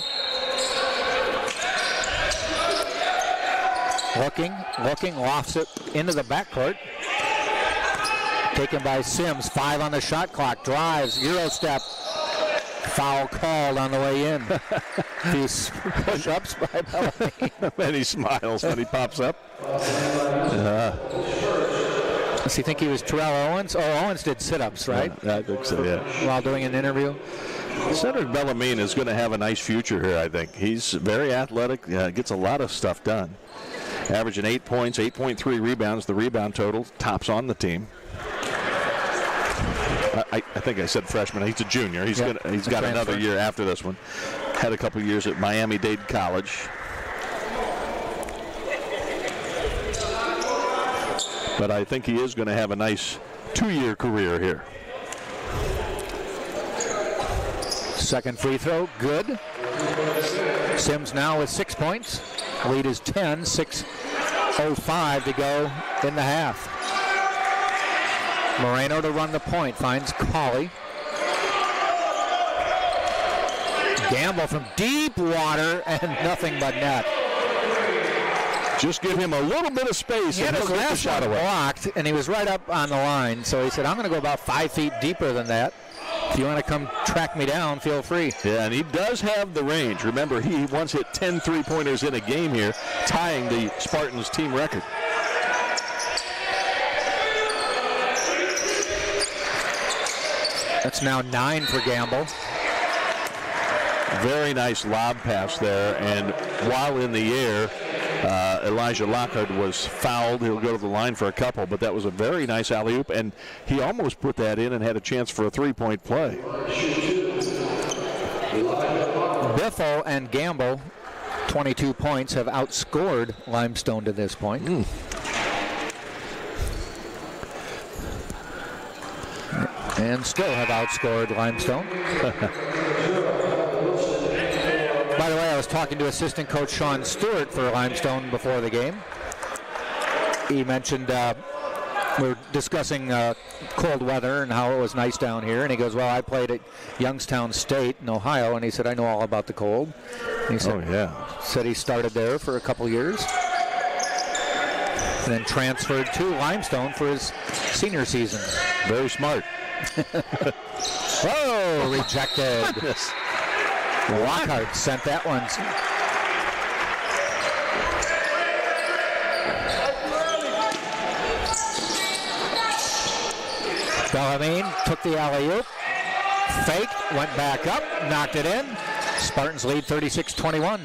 Looking, lofts it into the backcourt. Taken by Sims. 5 on the shot clock. Drives, Euro step. Foul called on the way in. These push-ups by Bellamy. And he smiles when he pops up. Does he think he was Terrell Owens? Oh, Owens did sit-ups, right? I think so, yeah. While doing an interview. Cedric Bellarmine is going to have a nice future here, I think. He's very athletic, gets a lot of stuff done. Averaging 8 points, 8.3 rebounds. The rebound total tops on the team. I think I said freshman. He's a junior. He's got another year after this one. Had a couple years at Miami-Dade College. But I think he is going to have a nice 2-year career here. Second free throw, good. Sims now with 6 points. Lead is 10, 6:05 to go in the half. Moreno to run the point, finds Cauley. Gamble from deep water and nothing but net. Just give him a little bit of space. He had his last shot blocked, and he was right up on the line. So he said, I'm going to go about 5 feet deeper than that. If you want to come track me down, feel free. Yeah, and he does have the range. Remember, he once hit 10 three-pointers in a game here, tying the Spartans team record. That's now 9 for Gamble. Very nice lob pass there, and while in the air, Elijah Lockhart was fouled. He'll go to the line for a couple, but that was a very nice alley-oop, and he almost put that in and had a chance for a three-point play. Biffle and Gamble, 22 points, have outscored Limestone to this point. And still have outscored Limestone. By the way, I was talking to assistant coach Sean Stewart for Limestone before the game. He mentioned we were discussing cold weather and how it was nice down here. And he goes, well, I played at Youngstown State in Ohio. And he said, I know all about the cold. And he said, said he started there for a couple years. And then transferred to Limestone for his senior season. Very smart. Oh, rejected. Lockhart sent that one. Bellarmine took the alley-oop, faked, went back up, knocked it in. Spartans lead 36-21.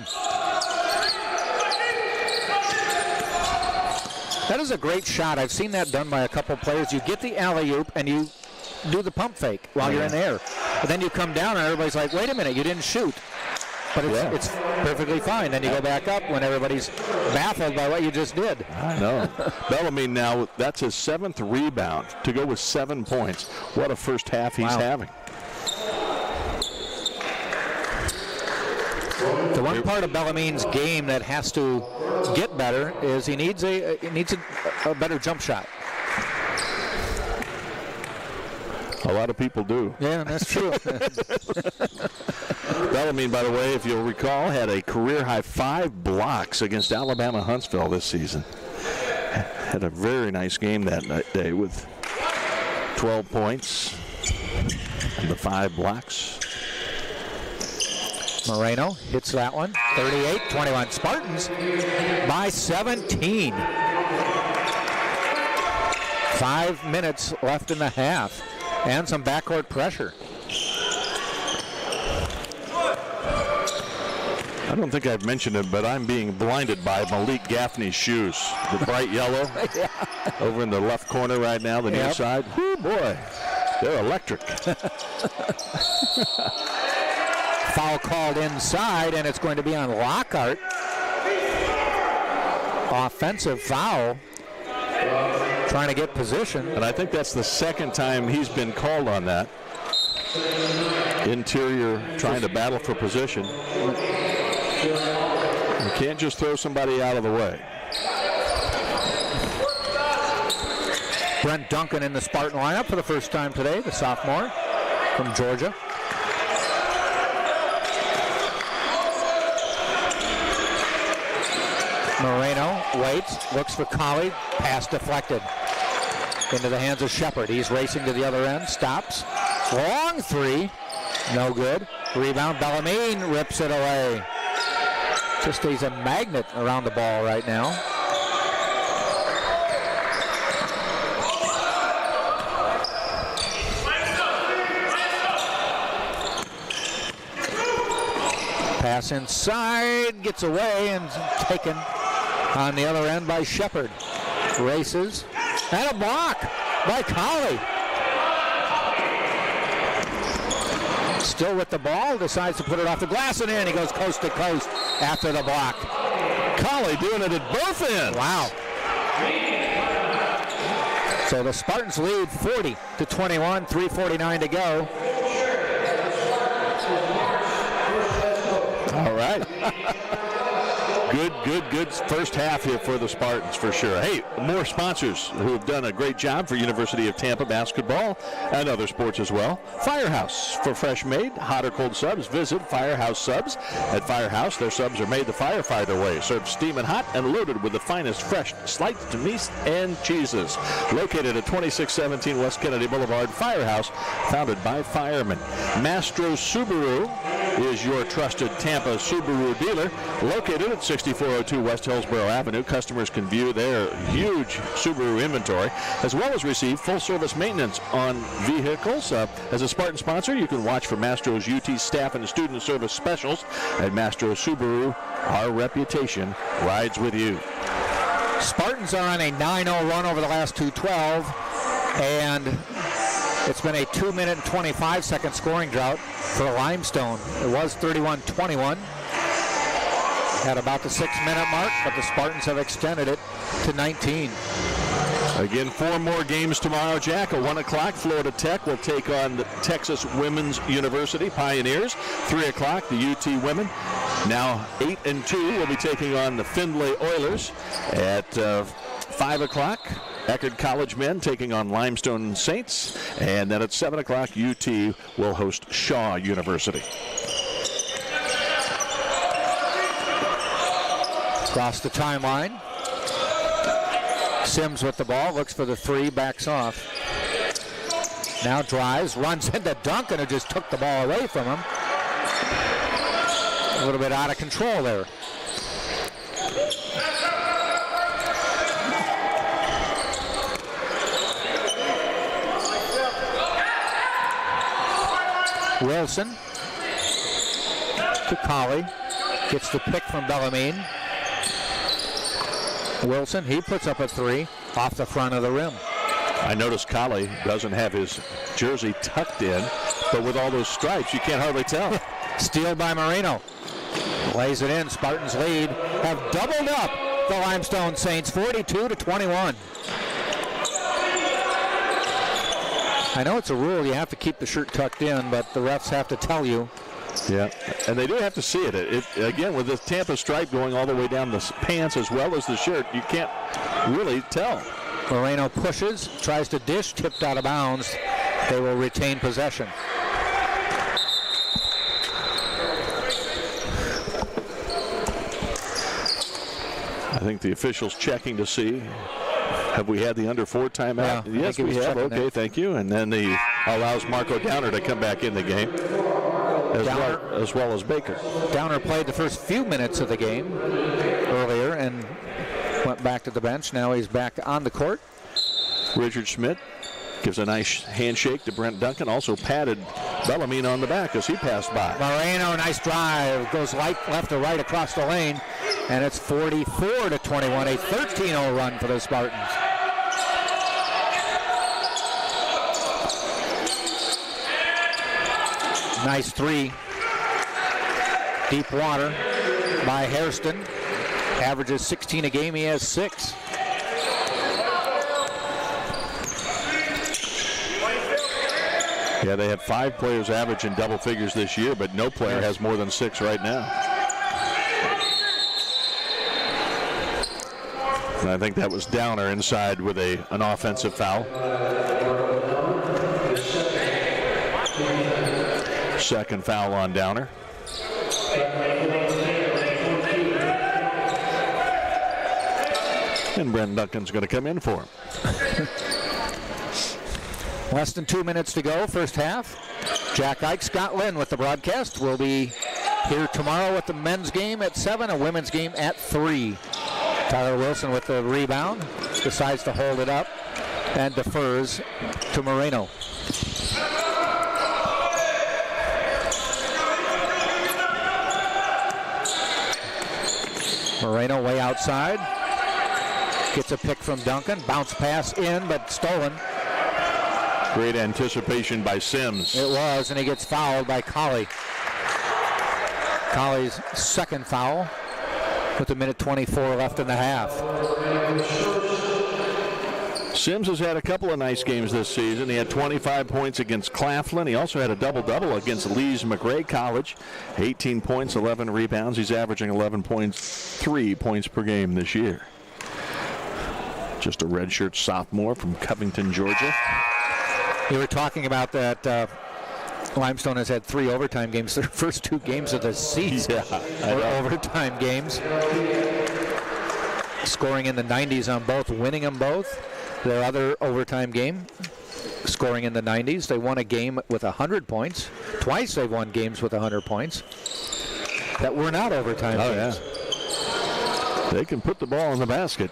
That is a great shot. I've seen that done by a couple players. You get the alley-oop and you do the pump fake while you're in the air. But then you come down and everybody's like, wait a minute, you didn't shoot. But it's perfectly fine. Then you go back up when everybody's baffled by what you just did. I know. Bellarmine now, that's his 7th rebound to go with 7 points. What a first half he's having. The one part of Bellamine's game that has to get better is he needs a better jump shot. A lot of people do. Yeah, that's true. Bellarmine, by the way, if you'll recall, had a career-high 5 blocks against Alabama Huntsville this season. Had a very nice game that day with 12 points and the 5 blocks. Moreno hits that one. 38-21. Spartans by 17. 5 minutes left in the half. And some backcourt pressure. I don't think I've mentioned it, but I'm being blinded by Malik Gaffney's shoes. The bright yellow over in the left corner right now, the near side. Whoo, boy, they're electric. Foul called inside, and it's going to be on Lockhart. Offensive foul. Trying to get position. And I think that's the second time he's been called on that. Interior trying to battle for position. You can't just throw somebody out of the way. Brent Duncan in the Spartan lineup for the first time today, the sophomore. from Georgia. Moreno waits, looks for Colley, pass deflected into the hands of Shepard. He's racing to the other end, stops, long three, no good. Rebound, Bellarmine rips it away. Just he's a magnet around the ball right now. Pass inside, gets away and taken on the other end by Shepard. Races, and a block by Colley. Still with the ball, decides to put it off the glass and in. He goes coast to coast after the block. Colley doing it at both ends. Wow. So the Spartans lead 40-21, 3:49 to go. All right. Good first half here for the Spartans for sure. Hey, more sponsors who have done a great job for University of Tampa basketball and other sports as well. Firehouse for fresh made, hot or cold subs. Visit Firehouse Subs. At Firehouse, their subs are made the firefighter way. Served steaming hot and loaded with the finest fresh sliced meats and cheeses. Located at 2617 West Kennedy Boulevard, Firehouse, founded by firemen. Mastro Subaru is your trusted Tampa Subaru dealer. Located at 6402 West Hillsborough Avenue, customers can view their huge Subaru inventory as well as receive full-service maintenance on vehicles. As a Spartan sponsor, you can watch for Mastro's UT staff and student service specials. At Mastro Subaru, our reputation rides with you. Spartans are on a 9-0 run over the last 2:12, and it's been a 2-minute and 25-second scoring drought for Limestone. It was 31-21 at about the 6-minute mark, but the Spartans have extended it to 19. Again, 4 more games tomorrow, Jack. At 1 o'clock, Florida Tech will take on the Texas Women's University Pioneers. 3 o'clock, the UT women, now 8-2, will be taking on the Findlay Oilers. At 5 o'clock, Eckerd College men taking on Limestone Saints. And then at 7 o'clock, UT will host Shaw University. Across the timeline. Sims with the ball, looks for the three, backs off. Now drives, runs into Duncan, who just took the ball away from him. A little bit out of control there. Wilson to Colley, gets the pick from Bellarmine. Wilson, he puts up a three off the front of the rim. I noticed Colley doesn't have his jersey tucked in, but with all those stripes, you can't hardly tell. Steal by Moreno. Lays it in. Spartans lead. Have doubled up the Limestone Saints, 42-21. I know it's a rule, you have to keep the shirt tucked in, but the refs have to tell you. Yeah, and they do have to see it. Again, with the Tampa stripe going all the way down the pants as well as the shirt, you can't really tell. Moreno pushes, tries to dish, tipped out of bounds. They will retain possession. I think the officials checking to see, have we had the under 4 timeout? Yeah, yes, we have. Okay, thank you. And then he allows Marco Downer to come back in the game, as well as Baker. Downer played the first few minutes of the game earlier and went back to the bench. Now he's back on the court. Richard Schmidt gives a nice handshake to Brent Duncan. Also patted Bellarmine on the back as he passed by. Moreno, nice drive. Goes left to right across the lane. And it's 44-21, a 13-0 run for the Spartans. Nice three. Deep water by Hairston. Averages 16 a game. He has 6. Yeah, they have 5 players average in double figures this year, but no player has more than 6 right now. And I think that was Downer inside with an offensive foul. Second foul on Downer. And Brent Duncan's going to come in for him. Less than 2 minutes to go, first half. Jack Ike, Scott Lynn with the broadcast. We'll be here tomorrow with the men's game at 7, a women's game at 3. Tyler Wilson with the rebound, decides to hold it up and defers to Moreno. Moreno way outside. Gets a pick from Duncan. Bounce pass in, but stolen. Great anticipation by Sims. It was, and he gets fouled by Colley. Colley's second foul with a minute 24 left in the half. Sims has had a couple of nice games this season. He had 25 points against Claflin. He also had a double-double against Lee's McRae College. 18 points, 11 rebounds. He's averaging 11.3 points per game this year. Just a redshirt sophomore from Covington, Georgia. You were talking about that Limestone has had 3 overtime games. Their first 2 games of the season were overtime games. Scoring in the 90s on both, winning them both. Their other overtime game, scoring in the 90s. They won a game with 100 points. Twice they've won games with 100 points that were not overtime games. Yeah. They can put the ball in the basket.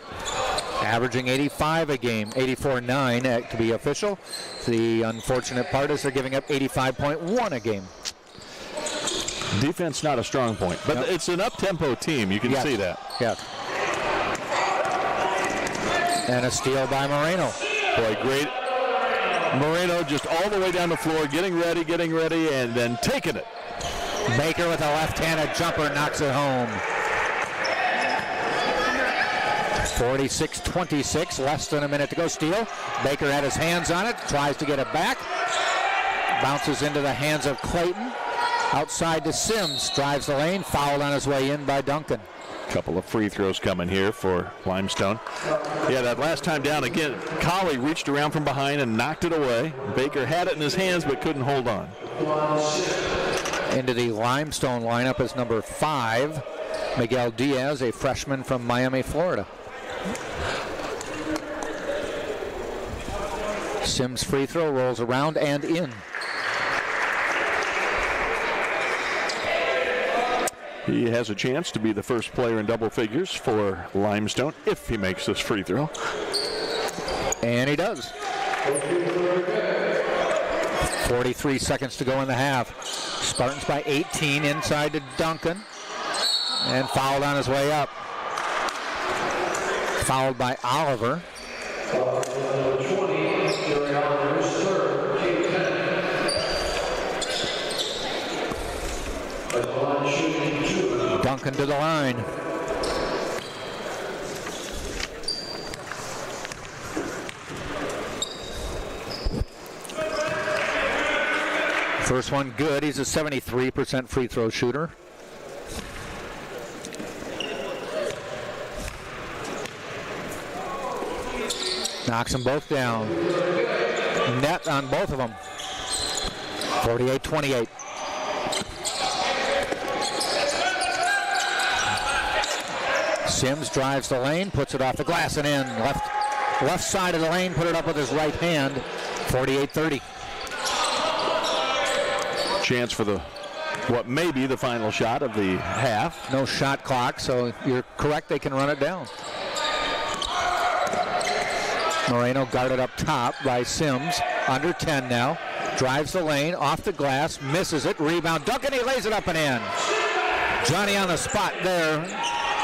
Averaging 85 a game, 84.9 to be official. The unfortunate part is they're giving up 85.1 a game. Defense not a strong point, but it's an up-tempo team. You can see that. Yeah. And a steal by Moreno. Boy, great. Moreno just all the way down the floor, getting ready, and then taking it. Baker with a left-handed jumper knocks it home. 46-26, less than a minute to go. Steal. Baker had his hands on it, tries to get it back. Bounces into the hands of Clayton. Outside to Sims, drives the lane, fouled on his way in by Duncan. Couple of free throws coming here for Limestone. Yeah, that last time down again, Colley reached around from behind and knocked it away. Baker had it in his hands but couldn't hold on. Into the Limestone lineup is number 5, Miguel Diaz, a freshman from Miami, Florida. Sims free throw rolls around and in. He has a chance to be the first player in double figures for Limestone if he makes this free throw. And he does. 43 seconds to go in the half. Spartans by 18 inside to Duncan. And fouled on his way up. Fouled by Oliver. Duncan to the line. First one good. He's a 73% free throw shooter. Knocks them both down. Net on both of them. 48-28. Sims drives the lane, puts it off the glass and in. Left side of the lane, put it up with his right hand. 48-30. Chance for what may be the final shot of the half. No shot clock, so you're correct, they can run it down. Moreno guarded up top by Sims. Under 10 now. Drives the lane, off the glass, misses it. Rebound, Duncan, he lays it up and in. Johnny on the spot there.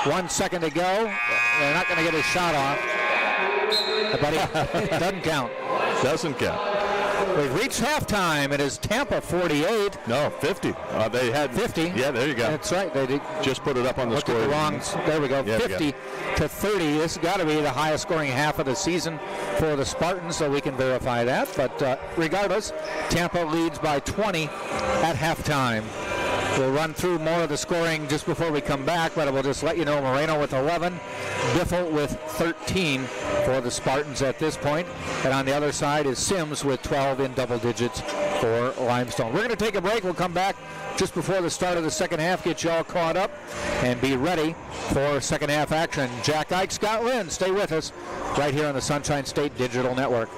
1 second to go. They're not going to get his shot off. But it doesn't count. Doesn't count. We've reached halftime. It is Tampa 48. No, 50. They had 50. Yeah, there you go. That's right. They did. Just put it up on the score. There we go. Yeah, 50 to 30. This has got to be the highest scoring half of the season for the Spartans, so we can verify that. But regardless, Tampa leads by 20 at halftime. We'll run through more of the scoring just before we come back, but we'll just let you know Moreno with 11, Biffle with 13 for the Spartans at this point. And on the other side is Sims with 12 in double digits for Limestone. We're going to take a break. We'll come back just before the start of the second half, get you all caught up and be ready for second half action. Jack Ike, Scott Lynn, stay with us right here on the Sunshine State Digital Network.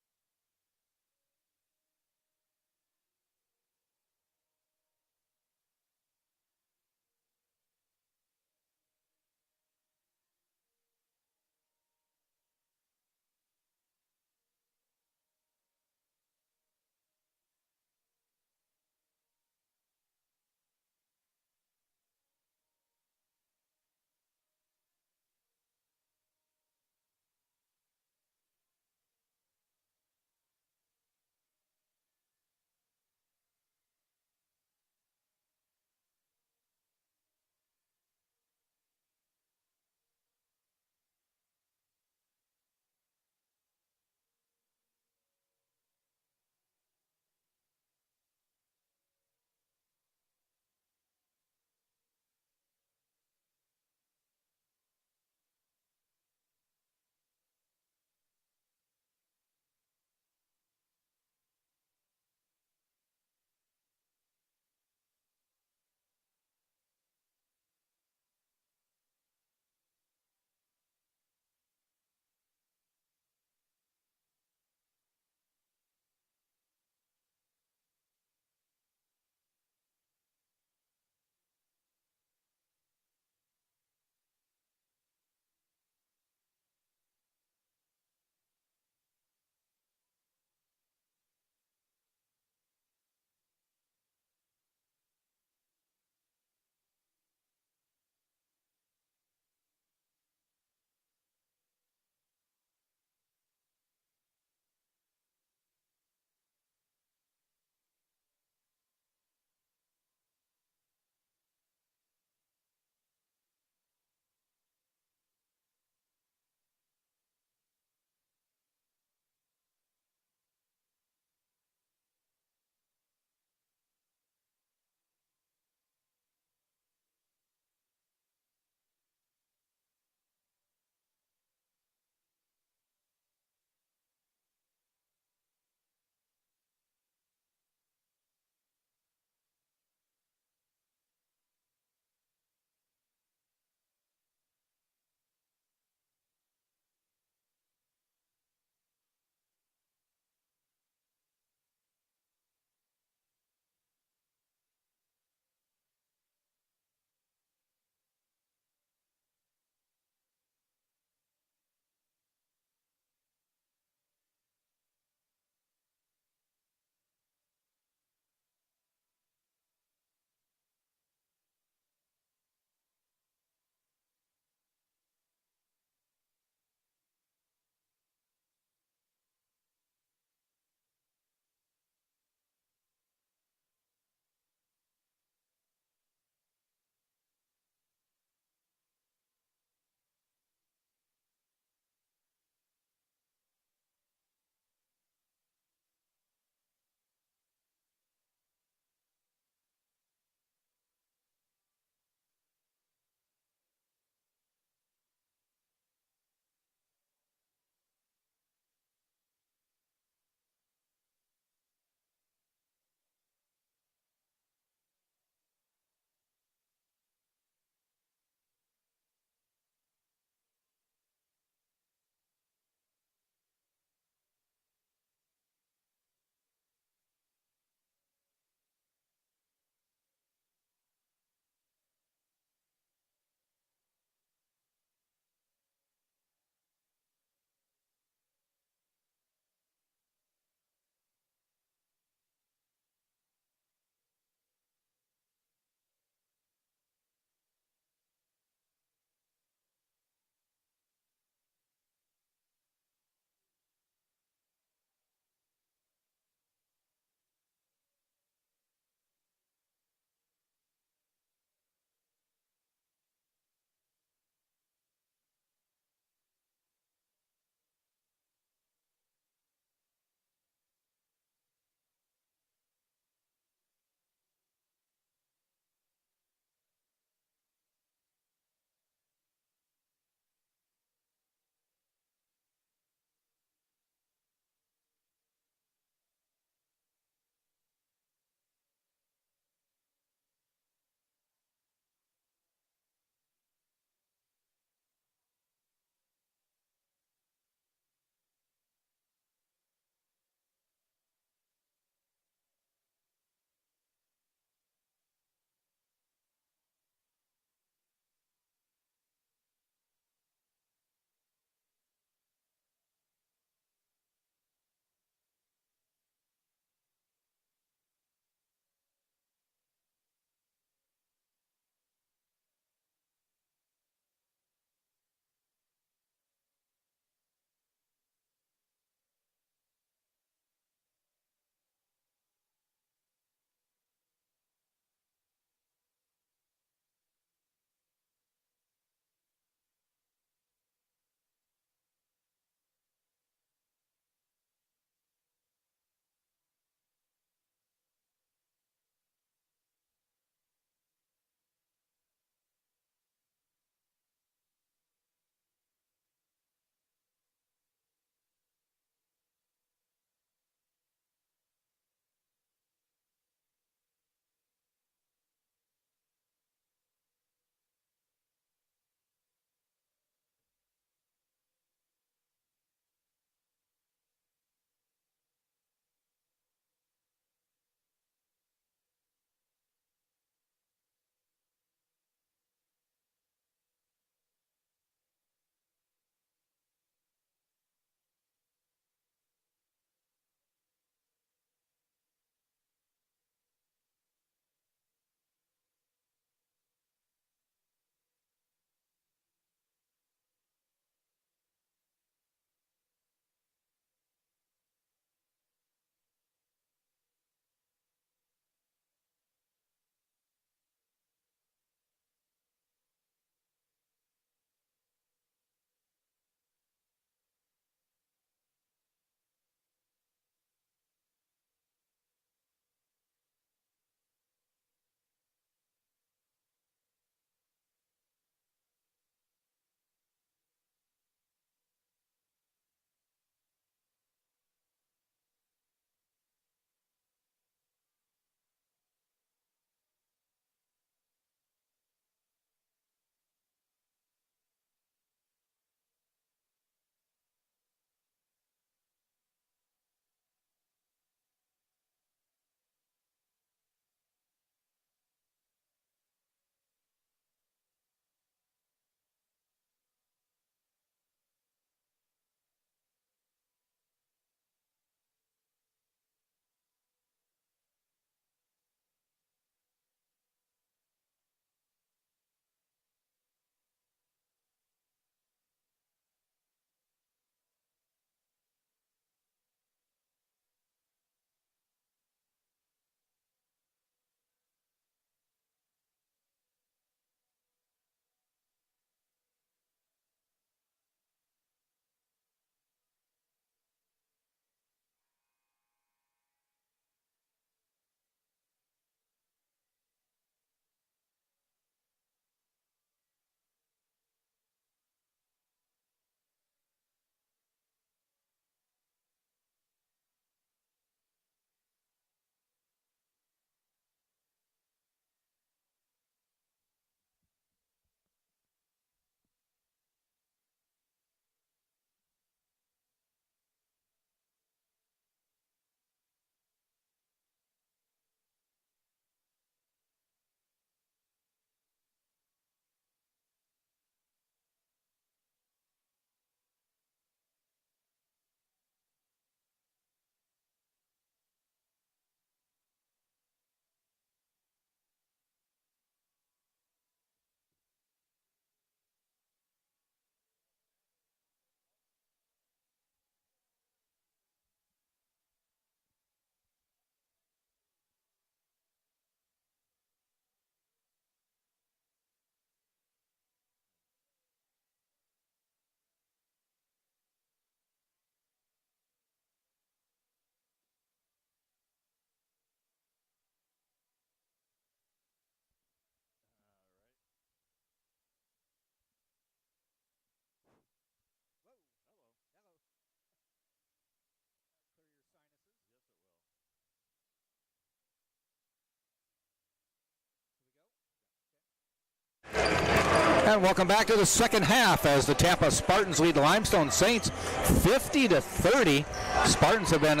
And welcome back to the second half as the Tampa Spartans lead the Limestone Saints 50-30. Spartans have been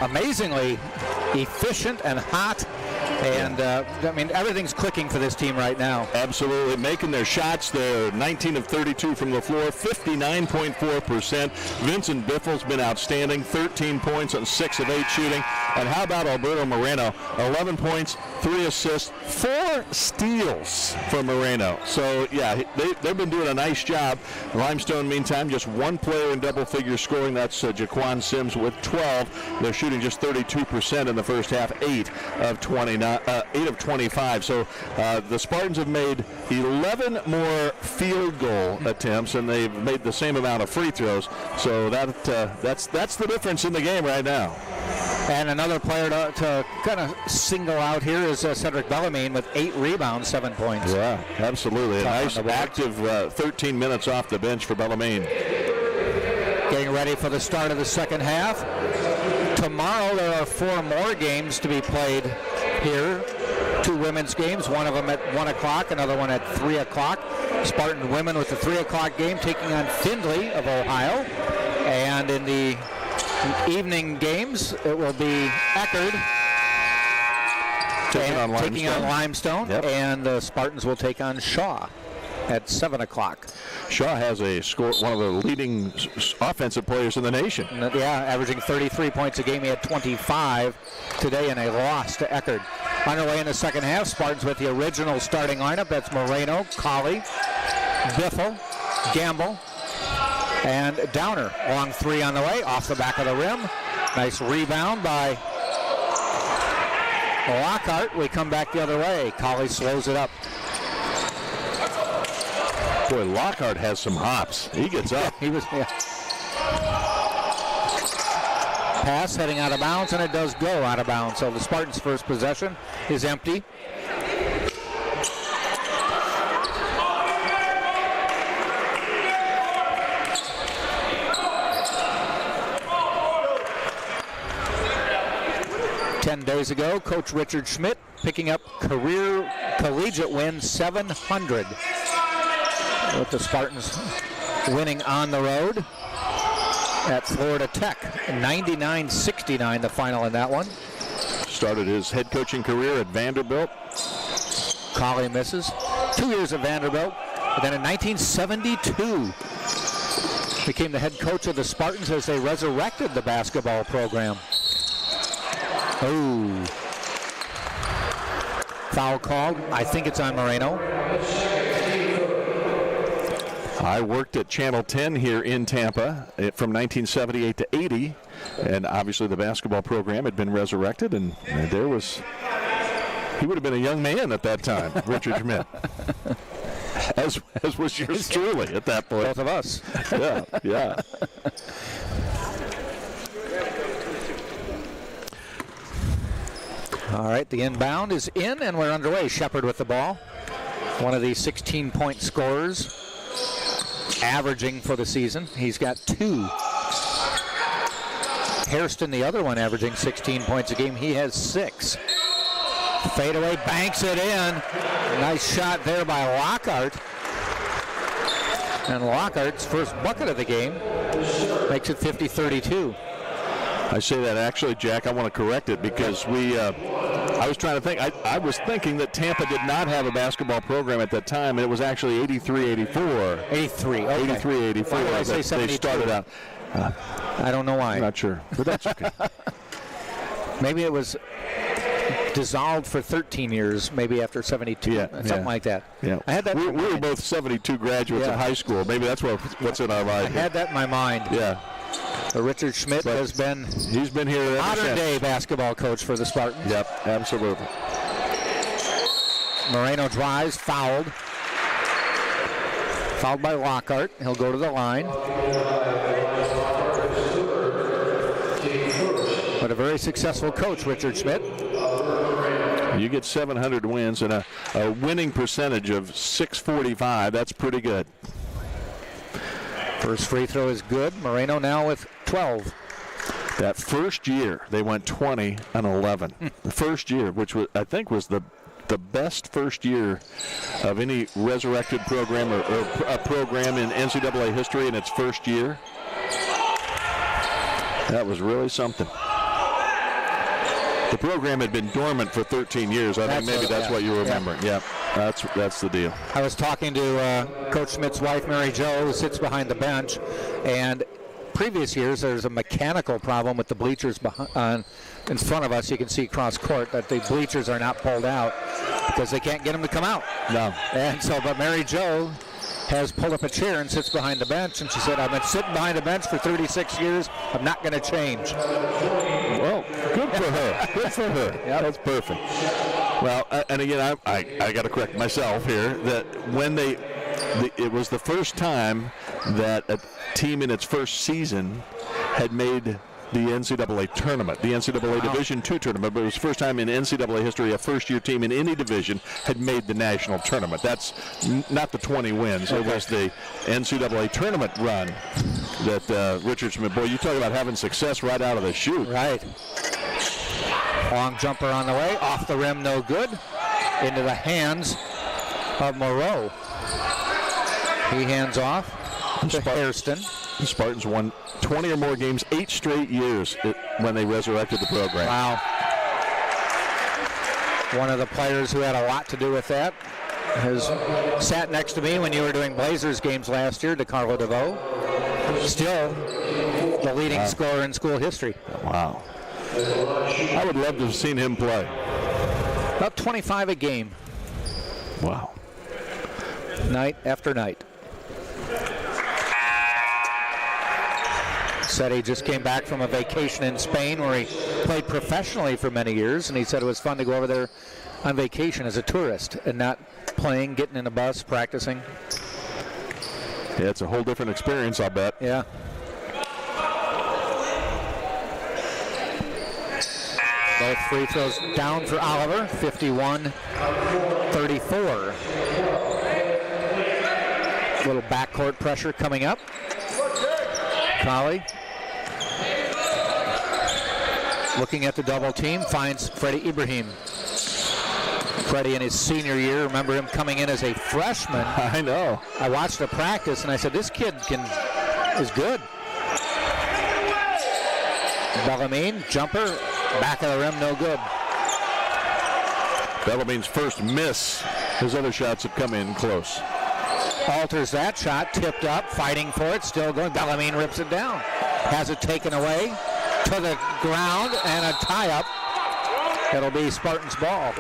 amazingly efficient and hot. And, everything's clicking for this team right now. Absolutely. Making their shots. They're 19 of 32 from the floor, 59.4%. Vincent Biffle's been outstanding, 13 points on 6 of 8 shooting. And how about Alberto Moreno? 11 points, 3 assists, 4 steals for Moreno. So, yeah, they've been doing a nice job. Limestone, meantime, just one player in double-figure scoring. That's Jaquan Sims with 12. They're shooting just 32% in the first half, 8 of 25. So the Spartans have made 11 more field goal attempts, and they've made the same amount of free throws. So that's the difference in the game right now. And another player to kind of single out here is Cedric Bellarmine with 8 rebounds, 7 points. Yeah, absolutely. A nice active 13 minutes off the bench for Bellarmine. Getting ready for the start of the second half. Tomorrow there are 4 more games to be played here. 2 women's games, one of them at 1 o'clock, another one at 3 o'clock. Spartan women with the 3 o'clock game taking on Findlay of Ohio. And in the evening games, it will be Eckerd taking on Limestone. Yep. And the Spartans will take on Shaw at 7 o'clock. Shaw has one of the leading offensive players in the nation. Yeah, averaging 33 points a game. He had 25 today in a loss to Eckerd. Underway in the second half, Spartans with the original starting lineup. That's Moreno, Colley, Biffle, Gamble, and Downer. Long 3 on the way, off the back of the rim. Nice rebound by Lockhart. We come back the other way. Colley slows it up. Boy, Lockhart has some hops. He gets up. Pass heading out of bounds, and it does go out of bounds. So the Spartans' first possession is empty. Ten days ago, Coach Richard Schmidt picking up career collegiate win 700. With the Spartans winning on the road at Florida Tech. 99-69 the final in that one. Started his head coaching career at Vanderbilt. Colley misses. 2 years at Vanderbilt. And then in 1972 became the head coach of the Spartans as they resurrected the basketball program. Oh. Foul called. I think it's on Moreno. I worked at Channel 10 here in Tampa from 1978 to 80, and obviously the basketball program had been resurrected, and he would have been a young man at that time, Richard Schmidt. As was yours truly at that point. Both of us. Yeah. All right, the inbound is in, and we're underway. Shepard with the ball. One of the 16-point scorers. Averaging for the season. He's got 2. Hairston, the other one, averaging 16 points a game. He has 6. Fadeaway, banks it in. Nice shot there by Lockhart. And Lockhart's first bucket of the game makes it 50-32. I say that actually, Jack, I want to correct it because I was trying to think. I was thinking that Tampa did not have a basketball program at that time, and it was actually 83-84. 83, okay. 83-84. Why did I say 72? They started out. I don't know why. I'm not sure, but that's okay. Maybe it was dissolved for 13 years, maybe after 72, something like that. Yeah. I had that. We were both 72 graduates of high school. Maybe that's what's in our mind. I had that in my mind. Yeah. Richard Schmidt he's been here modern day basketball coach for the Spartans. Yep, absolutely. Moreno drives, fouled by Lockhart. He'll go to the line. But a very successful coach, Richard Schmidt. You get 700 wins and a winning percentage of .645. That's pretty good. First free throw is good. Moreno now with 12. That first year, they went 20-11. The first year, which I think was the the best first year of any resurrected program or a program in NCAA history in its first year? That was really something. The program had been dormant for 13 years. I think maybe that's what you're remembering. Yeah, that's the deal. I was talking to Coach Schmidt's wife, Mary Jo, who sits behind the bench, and previous years there's a mechanical problem with the bleachers in front of us. You can see cross court that the bleachers are not pulled out because they can't get them to come out. No. And so, but Mary Jo has pulled up a chair and sits behind the bench, and she said, I've been sitting behind the bench for 36 years. I'm not going to change. Well, good for her. Good for her. Yeah, that's perfect. Well, and again, I got to correct myself here that when it was the first time that a team in its first season had made the NCAA tournament, the NCAA Division II tournament, but it was the first time in NCAA history a first-year team in any division had made the national tournament. That's not the 20 wins. It was the NCAA tournament run that Richard Schmidt, boy, you talk about having success right out of the chute. Right. Long jumper on the way, off the rim, no good. Into the hands of Moreau. He hands off to Hairston. The Spartans won 20 or more games 8 straight years when they resurrected the program. Wow. One of the players who had a lot to do with that has sat next to me when you were doing Blazers games last year, DeCarlo DeVoe. Still the leading scorer in school history. Wow. I would love to have seen him play. About 25 a game. Wow. Night after night. Said he just came back from a vacation in Spain where he played professionally for many years, and he said it was fun to go over there on vacation as a tourist and not playing, getting in a bus, practicing. Yeah, it's a whole different experience, I'll bet. Yeah. Both free throws down for Oliver, 51-34. Little backcourt pressure coming up. Colley looking at the double team, finds Freddie Ibrahim. Freddie in his senior year, remember him coming in as a freshman. I know. I watched the practice and I said, this kid is good. Bellarmine, jumper, back of the rim, no good. Bellarmine's first miss. His other shots have come in close. Alters that shot, tipped up, fighting for it, still going. Bellarmine rips it down. Has it taken away to the ground and a tie-up. It'll be Spartans ball.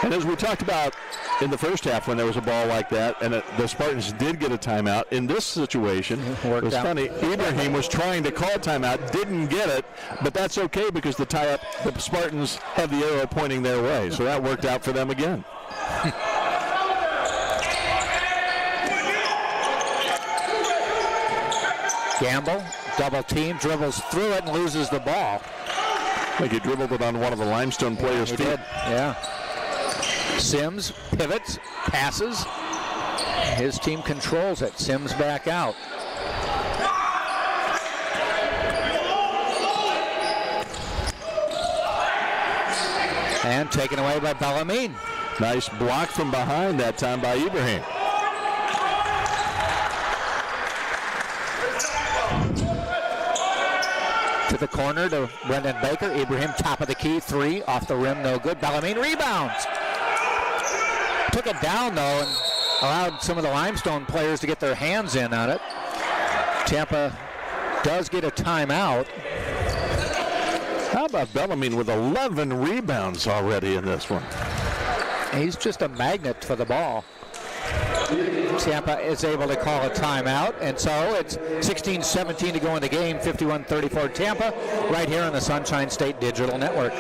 And as we talked about in the first half when there was a ball like that, and the Spartans did get a timeout, in this situation, it was funny, Ibrahim was trying to call timeout, didn't get it, but that's okay because the tie-up, the Spartans have the arrow pointing their way, so that worked out for them again. Gamble, double team, dribbles through it and loses the ball. I think he dribbled it on one of the Limestone players' feet. Did. Yeah. Sims pivots, passes. His team controls it. Sims back out. And taken away by Bellarmine. Nice block from behind that time by Ibrahim. To the corner to Brendan Baker. Ibrahim, top of the key, 3, off the rim, no good. Bellarmine rebounds. Took it down, though, and allowed some of the Limestone players to get their hands in on it. Tampa does get a timeout. How about Bellarmine with 11 rebounds already in this one? He's just a magnet for the ball. Tampa is able to call a timeout, and so it's 16-17 to go in the game, 51-34 Tampa, right here on the Sunshine State Digital Network.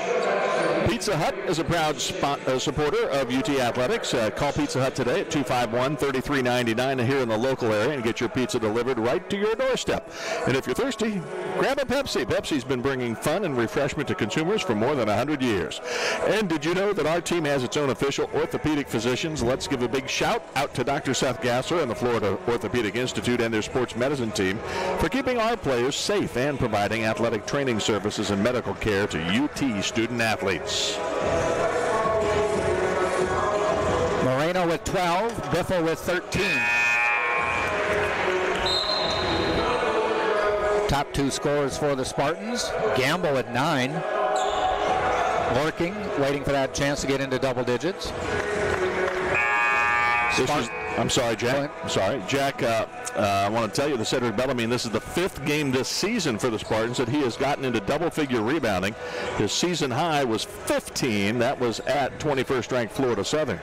Pizza Hut is a proud supporter of UT Athletics. Call Pizza Hut today at 251-3399 here in the local area and get your pizza delivered right to your doorstep. And if you're thirsty, grab a Pepsi. Pepsi's been bringing fun and refreshment to consumers for more than 100 years. And did you know that our team has its own official orthopedic physicians? Let's give a big shout out to Dr. Seth Gasser and the Florida Orthopedic Institute and their sports medicine team for keeping our players safe and providing athletic training services and medical care to UT student athletes. with 12, Biffle with 13. Top two scorers for the Spartans. Gamble at 9. Lurking, waiting for that chance to get into double digits. I'm sorry, Jack. Jack, I want to tell you that Cedric Bellamy, this is the 5th game this season for the Spartans that he has gotten into double-figure rebounding. His season high was 15. That was at 21st ranked Florida Southern.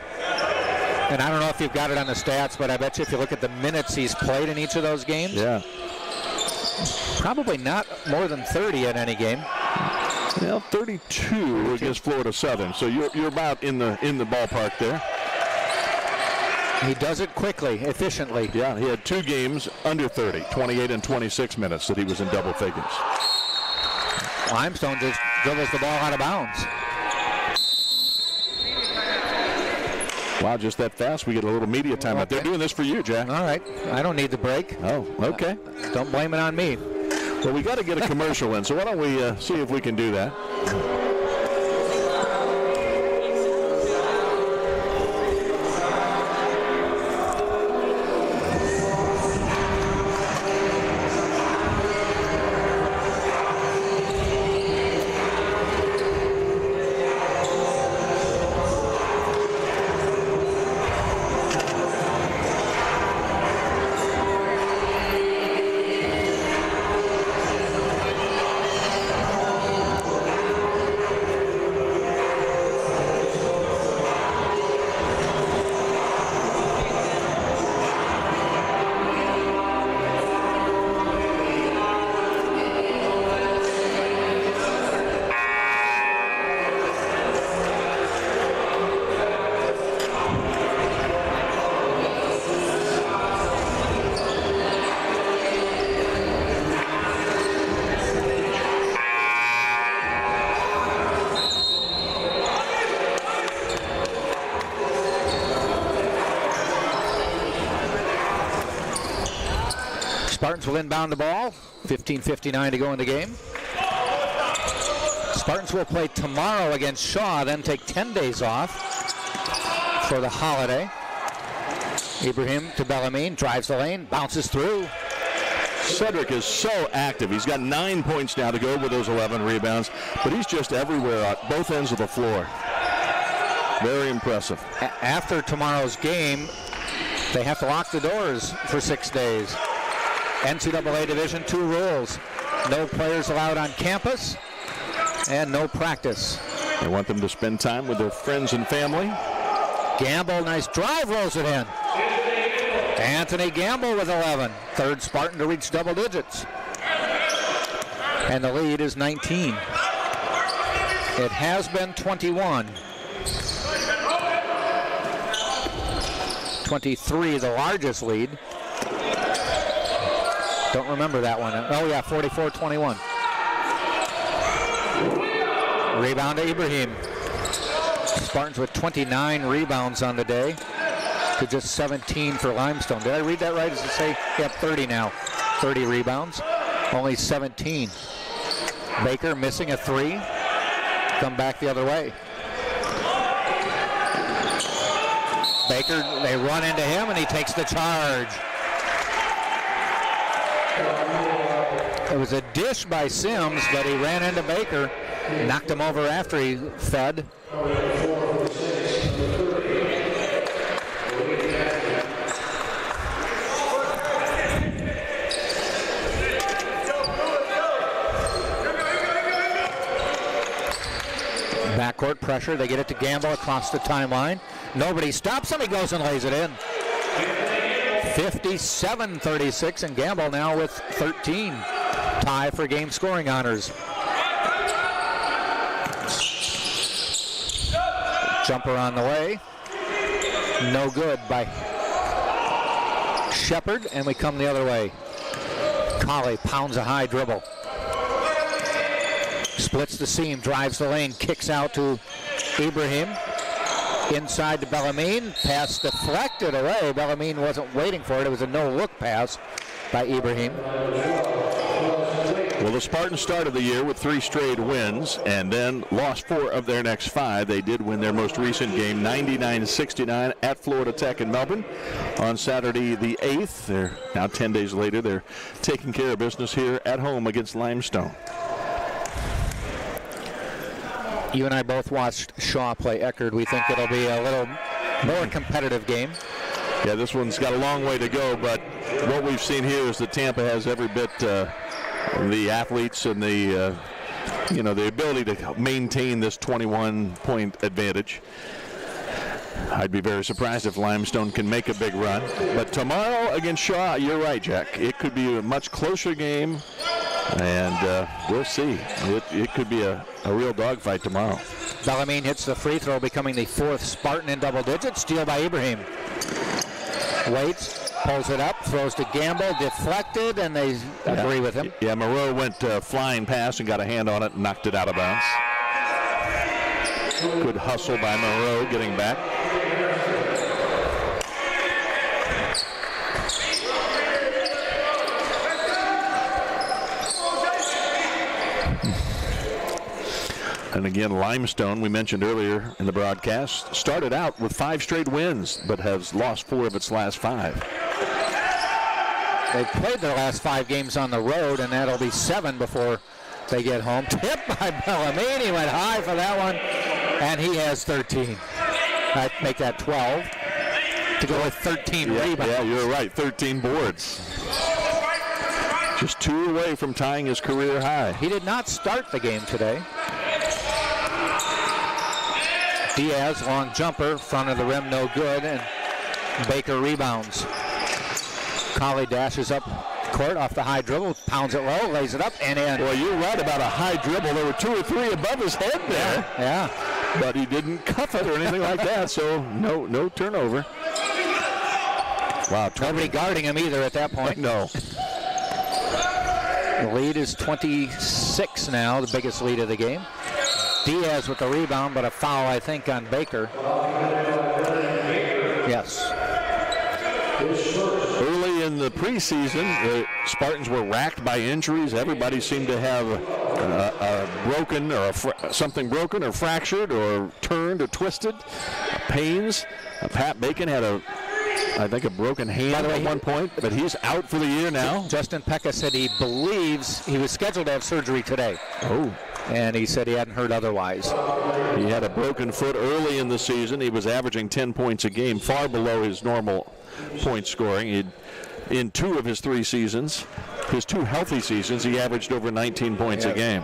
And I don't know if you've got it on the stats, but I bet you if you look at the minutes he's played in each of those games, probably not more than 30 in any game. Well, 32 against Florida Southern, so you're about in the ballpark there. He does it quickly, efficiently. Yeah, he had 2 games under 30, 28 and 26 minutes that he was in double figures. Limestone just dribbles the ball out of bounds. Wow, just that fast. We get a little media time out. They're doing this for you, Jack. All right. I don't need the break. Oh, okay. Don't blame it on me. Well, we got to get a commercial in, so why don't we see if we can do that. Spartans will inbound the ball. 15:59 to go in the game. Spartans will play tomorrow against Shaw, then take 10 days off for the holiday. Ibrahim to Bellarmine, drives the lane, bounces through. Cedric is so active. He's got 9 points now to go with those 11 rebounds, but he's just everywhere at both ends of the floor. Very impressive. After tomorrow's game, they have to lock the doors for 6 days. NCAA Division II rules. No players allowed on campus and no practice. They want them to spend time with their friends and family. Gamble, nice drive, rolls it in. Anthony Gamble with 11. Third Spartan to reach double digits. And the lead is 19. It has been 21. 23, the largest lead. Don't remember that one. Oh, yeah, 44-21. Rebound to Ibrahim. Spartans with 29 rebounds on the day to just 17 for Limestone. Did I read that right? Does it say? Yep, 30 now. 30 rebounds. Only 17. Baker missing a 3. Come back the other way. Baker, they run into him and he takes the charge. It was a dish by Sims, but he ran into Baker, knocked him over after he fed. Backcourt pressure, they get it to Gamble across the timeline. Nobody stops him, he goes and lays it in. 57-36, and Gamble now with 13. Tie for game scoring honors. Jumper on the way. No good by Shepard, and we come the other way. Colley pounds a high dribble. Splits the seam, drives the lane, kicks out to Ibrahim. Inside to Bellarmine, pass deflected away. Bellarmine wasn't waiting for it. It was a no-look pass by Ibrahim. Well, the Spartans started the year with 3 straight wins and then lost 4 of their next 5. They did win their most recent game 99-69 at Florida Tech in Melbourne on Saturday the 8th. They're now 10 days later. They're taking care of business here at home against Limestone. You and I both watched Shaw play Eckerd. We think it'll be a little more competitive game. Yeah, this one's got a long way to go, but what we've seen here is that Tampa has every bit the athletes and the the ability to maintain this 21-point advantage. I'd be very surprised if Limestone can make a big run. But tomorrow against Shaw, you're right, Jack. It could be a much closer game, and we'll see. It could be a real dogfight tomorrow. Bellarmine hits the free throw, becoming the 4th Spartan in double digits. Steal by Ibrahim. Waits, pulls it up, throws to Gamble, deflected, and they agree with him. Yeah, Moreau went flying past and got a hand on it and knocked it out of bounds. Good hustle by Moreau getting back. And again, Limestone, we mentioned earlier in the broadcast, started out with 5 straight wins, but has lost 4 of its last 5. They've played their last 5 games on the road, and that'll be 7 before they get home. Tip by Bellarmine. He went high for that one, and he has 13. I'd make that 12 to go with 13 rebounds. Yeah, you're right, 13 boards. Just 2 away from tying his career high. He did not start the game today. Diaz, long jumper, front of the rim, no good, and Baker rebounds. Colley dashes up court off the high dribble, pounds it low, lays it up, and in. Well, you're right about a high dribble. There were 2 or 3 above his head there. Yeah. But he didn't cuff it or anything like that, so no turnover. Wow. Nobody guarding him either at that point. No. The lead is 26 now, the biggest lead of the game. Diaz with the rebound, but a foul, I think, on Baker. Yes. Early in the preseason, the Spartans were racked by injuries. Everybody seemed to have broken or something broken or fractured or turned or twisted. Pains. Pat Bacon had a broken hand at one point, but he's out for the year now. Justin Pekka said he believes he was scheduled to have surgery today. Oh. And he said he hadn't heard otherwise. He had a broken foot early in the season. He was averaging 10 points a game, far below his normal point scoring. In 2 of his 3 seasons, his 2 healthy seasons, he averaged over 19 points a game.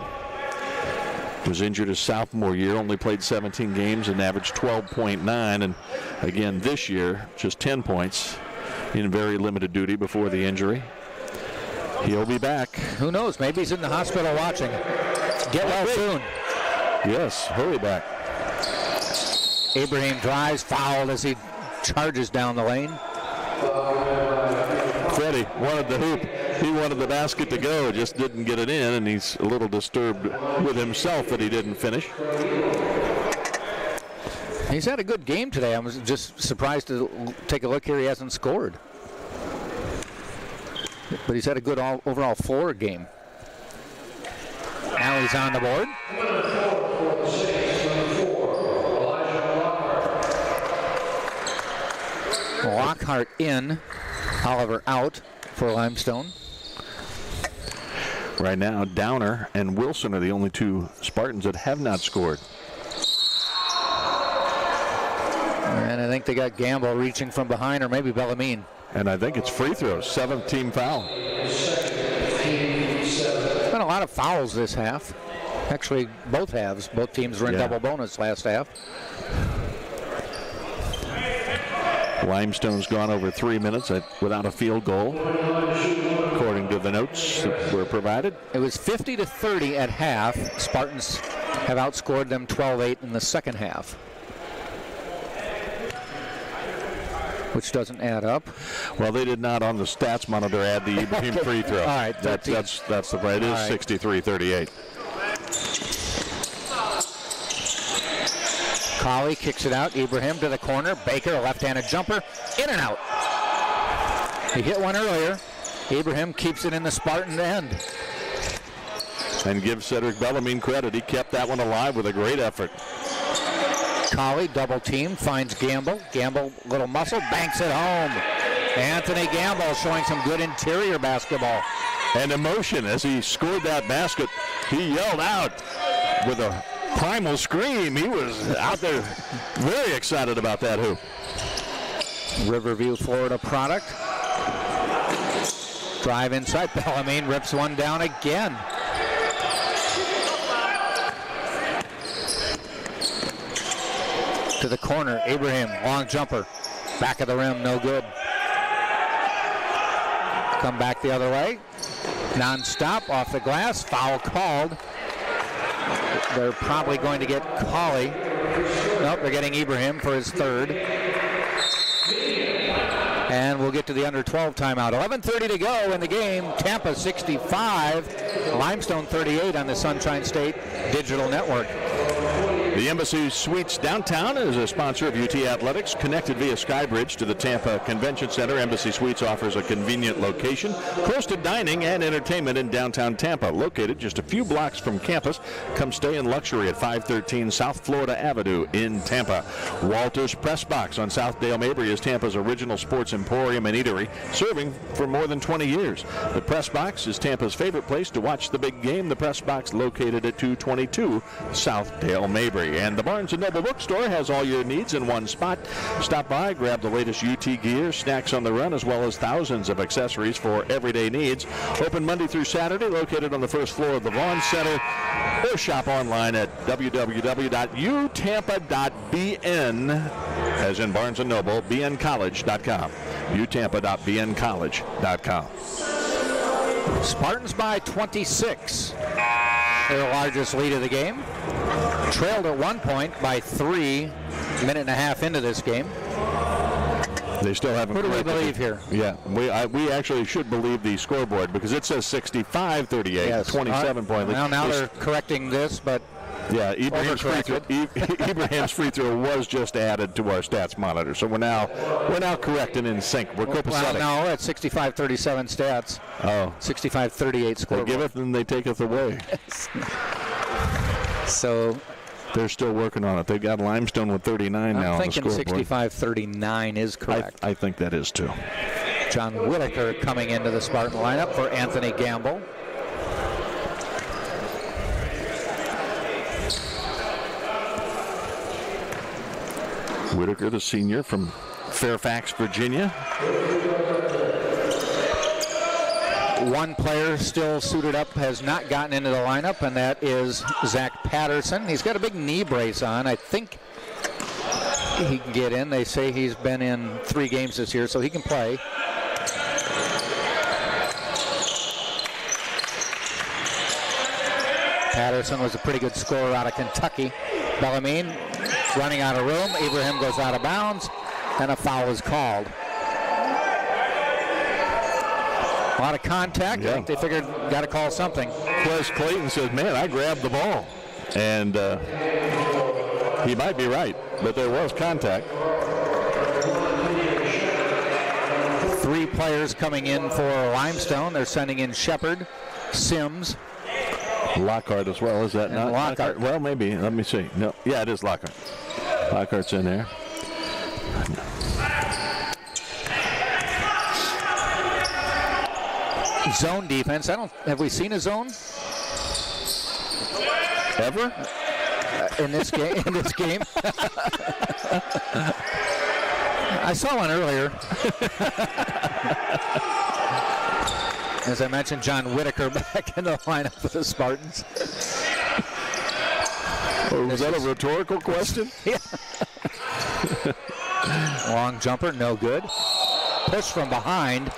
Was injured his sophomore year, only played 17 games and averaged 12.9. And again, this year, just 10 points in very limited duty before the injury. He'll be back. Who knows? Maybe he's in the hospital watching. Get well soon. Yes, hurry back. Ibrahim drives, fouled as he charges down the lane. Freddie wanted the hoop. He wanted the basket to go, just didn't get it in, and he's a little disturbed with himself that he didn't finish. He's had a good game today. I was just surprised to take a look here. He hasn't scored. But he's had a good overall floor game. Now he's on the board. Lockhart in, Oliver out for Limestone. Right now, Downer and Wilson are the only 2 Spartans that have not scored. And I think they got Gamble reaching from behind, or maybe Bellarmine. And I think it's free throws, 7th team foul. Been a lot of fouls this half. Actually, both halves. Both teams were in double bonus last half. Limestone's gone over 3 minutes without a field goal, according to the notes that were provided. It was 50-30 at half. Spartans have outscored them 12-8 in the second half, which doesn't add up. Well, they did not on the stats monitor add the Ibrahim free throw. All right, that's the right. It is 63-38. Colley kicks it out. Ibrahim to the corner. Baker, a left-handed jumper, in and out. He hit one earlier. Ibrahim keeps it in the Spartan end. And give Cedric Bellarmine credit. He kept that one alive with a great effort. Colley double team, finds Gamble. Gamble, little muscle, banks it home. Anthony Gamble showing some good interior basketball. And emotion as he scored that basket. He yelled out with a primal scream. He was out there very excited about that hoop. Riverview, Florida product. Drive inside. Bellarmine rips one down again. To the corner, Abraham, long jumper. Back of the rim, no good. Come back the other way. Non-stop, off the glass, foul called. They're probably going to get Colley. Nope, they're getting Ibrahim for his third. And we'll get to the under 12 timeout. 11:30 to go in the game. Tampa 65, Limestone 38 on the Sunshine State Digital Network. The Embassy Suites downtown is a sponsor of UT Athletics. Connected via Skybridge to the Tampa Convention Center, Embassy Suites offers a convenient location, close to dining and entertainment in downtown Tampa. Located just a few blocks from campus, come stay in luxury at 513 South Florida Avenue in Tampa. Walter's Press Box on South Dale Mabry is Tampa's original sports emporium and eatery, serving for more than 20 years. The Press Box is Tampa's favorite place to watch the big game. The Press Box located at 222 South Dale Mabry. And the Barnes & Noble Bookstore has all your needs in one spot. Stop by, grab the latest UT gear, snacks on the run, as well as thousands of accessories for everyday needs. Open Monday through Saturday, located on the first floor of the Vaughn Center. Or shop online at www.utampa.bn, as in Barnes & Noble, bncollege.com. utampa.bncollege.com. Spartans by 26. Their largest lead of the game. Trailed at one point by 3, minute and a half into this game. They still haven't. Who do we believe here? Yeah, we actually should believe the scoreboard because it says 65-38, yes. 27-point lead. Well, now they're correcting this, but yeah, Ibrahim's free throw was just added to our stats monitor, so we're now correcting in sync. We're copacetic. Well, no, at 65-37 stats. Oh, 65-38 scoreboard. They giveth and they taketh away. So they're still working on it. They've got Limestone with 39 now on the scoreboard. I'm thinking 65-39 is correct. I think that is too. John Whitaker coming into the Spartan lineup for Anthony Gamble. Whitaker, the senior from Fairfax, Virginia. One player still suited up has not gotten into the lineup, and that is Zach Patterson. He's got a big knee brace on. I think he can get in. They say he's been in 3 games this year, so he can play. Patterson was a pretty good scorer out of Kentucky. Bellarmine running out of room. Ibrahim goes out of bounds, and a foul is called. A lot of contact. Yeah. I think they figured got to call something. Wes Clayton says, man, I grabbed the ball. And he might be right, but there was contact. 3 players coming in for Limestone. They're sending in Shepard, Sims. Lockhart as well, is that And not? Lockhart. Well, maybe. Let me see. No, yeah, it is Lockhart. Lockhart's in there. Zone defense. Have we seen a zone Ever? in this game? I saw one earlier. As I mentioned, John Whitaker back in the lineup for the Spartans. Was that a rhetorical question? Yeah. Long jumper, no good. Push from behind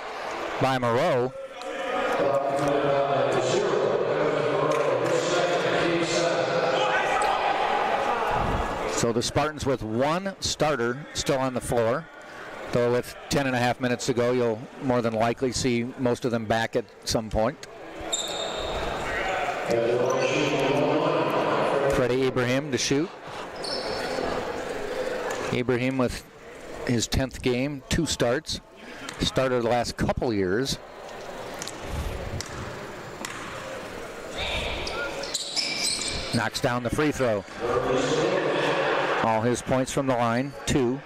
by Moreau. So the Spartans with 1 starter still on the floor. Though with 10.5 minutes to go, you'll more than likely see most of them back at some point. Freddie Ibrahim to shoot. Ibrahim with his 10th game, 2 starts. Started the last couple years. Knocks down the free throw. All his points from the line, 2.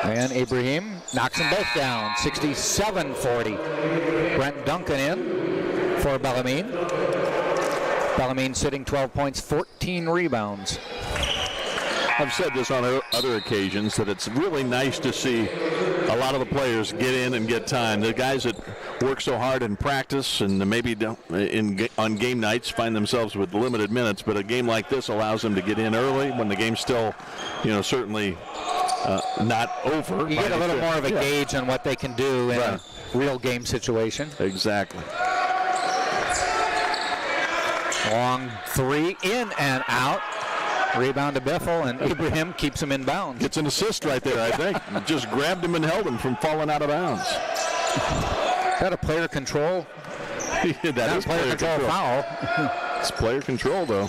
And Ibrahim knocks them both down, 67-40. Brent Duncan in for Bellarmine. Bellarmine sitting 12 points, 14 rebounds. I've said this on other occasions that it's really nice to see a lot of the players get in and get time. The guys that work so hard in practice and maybe on game nights find themselves with limited minutes, but a game like this allows them to get in early when the game's still, certainly not over. You get a little more of a gauge on what they can do in a real game situation. Exactly. Long 3, in and out. Rebound to Biffle, and Ibrahim keeps him in bounds. Gets an assist right there, I think. Just grabbed him and held him from falling out of bounds. Is that a player control? That is player control foul. It's player control, though.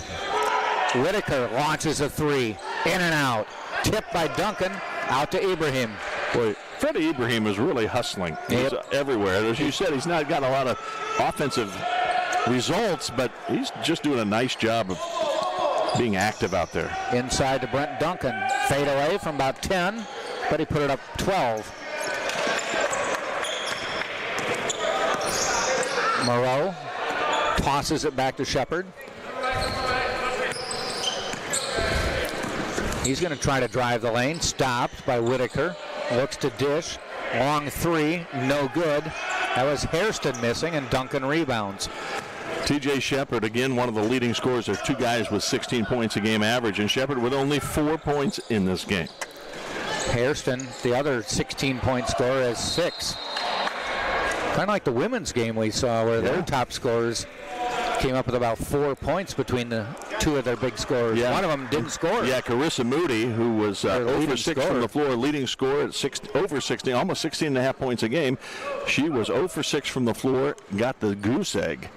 Whitaker launches a 3, in and out. Tipped by Duncan, out to Ibrahim. Boy, Freddie Ibrahim is really hustling. He's everywhere. As you said, he's not got a lot of offensive results, but he's just doing a nice job of being active out there. Inside to Brent Duncan. Fade away from about 10, but he put it up 12. Moreau tosses it back to Shepard. He's going to try to drive the lane. Stopped by Whitaker. Looks to dish. Long 3, no good. That was Hairston missing, and Duncan rebounds. T.J. Shepard, again, one of the leading scorers. There's 2 guys with 16 points a game average, and Shepard with only 4 points in this game. Hairston, the other 16-point scorer, has 6. Kind of like the women's game we saw where their top scorers came up with about 4 points between the 2 of their big scorers. Yeah. One of them didn't score. Yeah, Carissa Moody, who was over 6 from the floor, leading scorer at over 16, almost 16 and a half points a game. She was 0 for 6 from the floor, got the goose egg.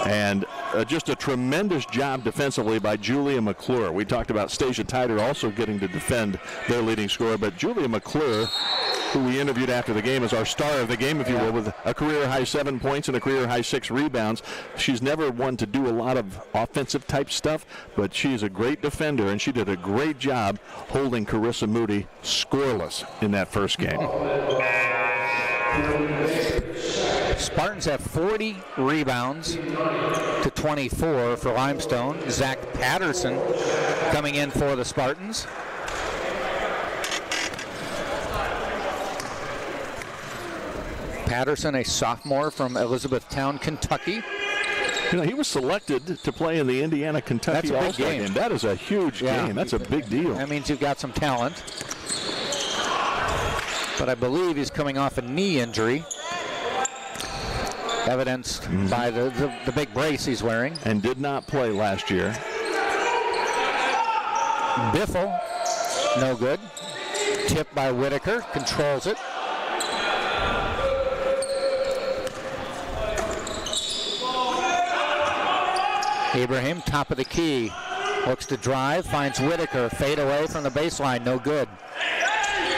And just a tremendous job defensively by Julia McClure. We talked about Stacia Tyder also getting to defend their leading scorer, but Julia McClure, who we interviewed after the game, is our star of the game, if you will, with a career-high 7 points and a career-high 6 rebounds. She's never one to do a lot of offensive-type stuff, but she's a great defender, and she did a great job holding Carissa Moody scoreless in that first game. Spartans have 40 rebounds to 24 for Limestone. Zach Patterson coming in for the Spartans. Patterson, a sophomore from Elizabethtown, Kentucky. He was selected to play in the Indiana-Kentucky All-Star game. That is a huge game. That's a big deal. That means you've got some talent. But I believe he's coming off a knee injury, evidenced by the big brace he's wearing. And did not play last year. Biffle, no good. Tipped by Whitaker, controls it. Ibrahim, top of the key, looks to drive, finds Whitaker, fade away from the baseline, no good.